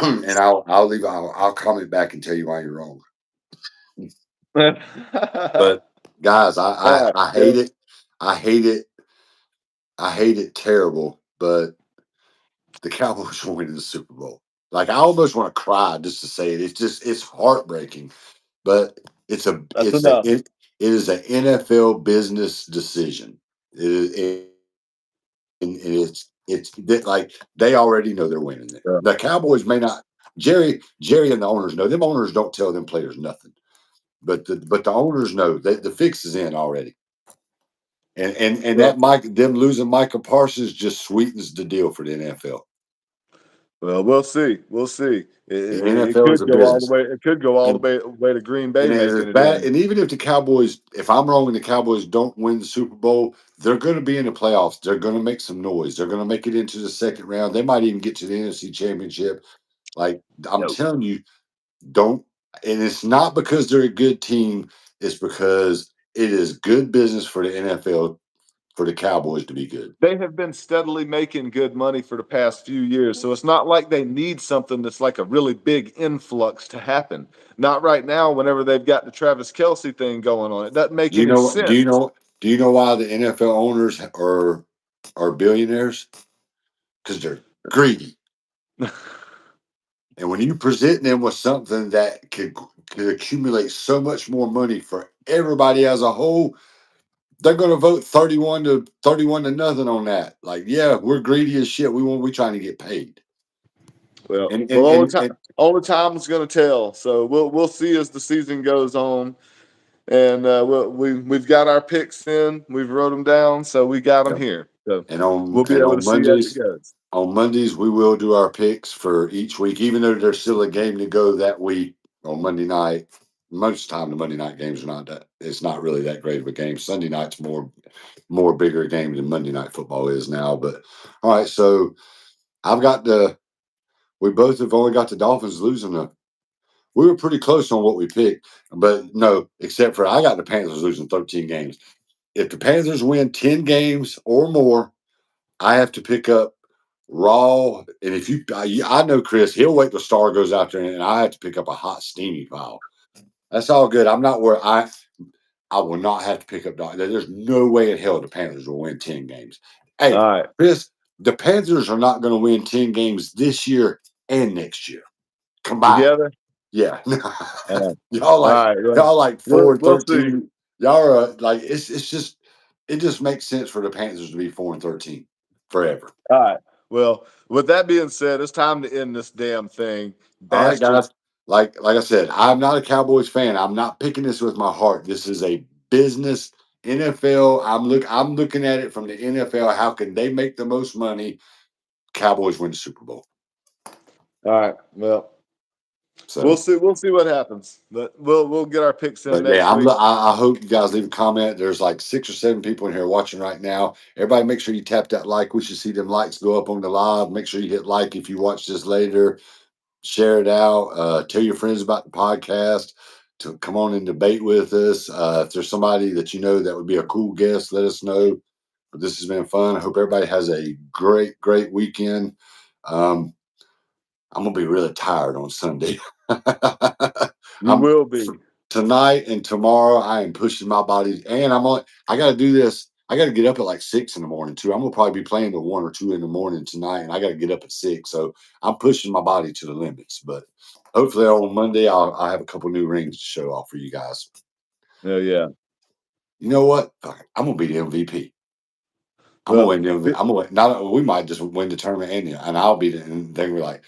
and I'll comment back and tell you why you're wrong. But guys, All I right. I Yeah. hate it. I hate it. I hate it terrible. But the Cowboys are winning the Super Bowl. Like I almost want to cry just to say it. It's heartbreaking. But it's a That's it's a enough. it is an NFL business decision. And it's like they already know they're winning it. Yeah. The Cowboys may not. Jerry and the owners know. Them owners don't tell them players nothing, but the owners know that the fix is in already. And Well, that them losing Michael Parsons just sweetens the deal for the NFL. well, we'll see. We'll see. The It NFL is could a go all the business, way. It could go all the and way to Green and Bay as making it bad. in. And even if the Cowboys, if I'm wrong, and the Cowboys don't win the Super Bowl, they're going to be in the playoffs. They're going to make some noise. They're going to make it into the second round. They might even get to the NFC Championship. Like I'm No. telling you, don't. And it's not because they're a good team. It's because it is good business for the NFL for the Cowboys to be good. They have been steadily making good money for the past few years, so it's not like they need something that's like a really big influx to happen. Not right now. Whenever they've got the Travis Kelsey thing going on, it doesn't make Do you any know? Do you sense. know? Do you know why the NFL owners are billionaires? Because they're greedy. And when you present them with something that could accumulate so much more money for everybody as a whole, they're going to vote 31 to nothing on that. Like, yeah, we're greedy as shit. We trying to get paid. Well, And well, and and, and only time's going to tell. So we'll see as the season goes on, and we've got our picks in. We've wrote them down, so we got them yep. here. So and on we'll be and able to on see as it Mondays, goes. we will do our picks for each week, even though there's still a game to go that week on Monday night. Most of the time, the Monday night games are not that. It's not really that great of a game. Sunday night's more bigger game than Monday night football is now. But all right, so I've got the. We both have only got the Dolphins losing. We were pretty close on what we picked, but no, except for I got the Panthers losing 13 games. If the Panthers win 10 games or more, I have to pick up Raw. And if I know Chris, he'll wait till Star goes out there, and I have to pick up a hot, steamy pile. That's all good. I'm not where I will not have to pick up. There's no way in hell the Panthers will win 10 games. All Hey, right, Chris, the Panthers are not going to win 10 games this year and next year combined. together. Yeah. All right. y'all All like right. Well, y'all like we'll 4 and we'll see. 13. Y'all are like it's just it just makes sense for the Panthers to be 4 and 13 forever. All right. Well, with that being said, it's time to end this damn thing, All right, bastards. guys. Like I said, I'm not a Cowboys fan. I'm not picking this with my heart. This is a business. NFL. I'm looking at it from the NFL. How can they make the most money? Cowboys win the Super Bowl. All right. Well, So, We'll see what happens. But we'll get our picks in but yeah, next week. I hope you guys leave a comment. There's like 6 or 7 people in here watching right now. Everybody, make sure you tap that like. We should see them likes go up on the live. Make sure you hit like if you watch this later. Share it out. Tell your friends about the podcast. To come on and debate with us. If there's somebody that you know that would be a cool guest, let us know. But this has been fun. I hope everybody has a great weekend. Um, I'm gonna be really tired on Sunday. You I'm will be. tonight and tomorrow. I am pushing my body, and I'm on. I got to do this. I got to get up at like 6 in the morning too. I'm gonna probably be playing till 1 or 2 in the morning tonight, and I got to get up at 6. So I'm pushing my body to the limits. But hopefully on Monday, I'll have a couple new rings to show off for you guys. Oh yeah. You know what? I'm gonna be the MVP. I'm gonna Well, win the MVP. I'm gonna win. Not we might just win the tournament, and I'll be the. And they were like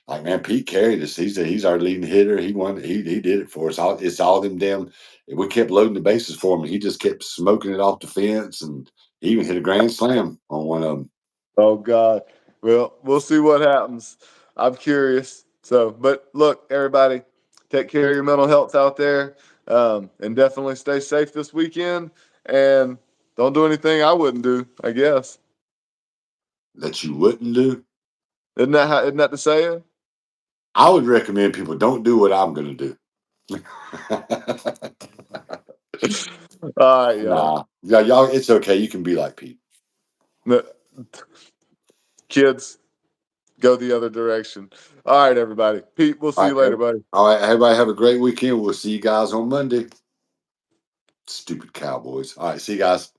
man, Pete carried us. He's our leading hitter. He won. He did it for us. It's all them damn. We kept loading the bases for him. He just kept smoking it off the fence, and he even hit a grand slam on one of them. oh God. Well, we'll see what happens. I'm curious. So, but look, everybody, take care of your mental health out there, and definitely stay safe this weekend. And don't do anything I wouldn't do. I guess That you wouldn't do. isn't that the saying? I would recommend people don't do what I'm gonna do. All right, y'all. Nah, yeah, y'all. It's okay. You can be like Pete. No- Kids, go the other direction. All right, everybody. Pete, we'll see All you right, later, buddy. all right. Everybody have a great weekend. We'll see you guys on Monday. Stupid Cowboys. All right, see you guys.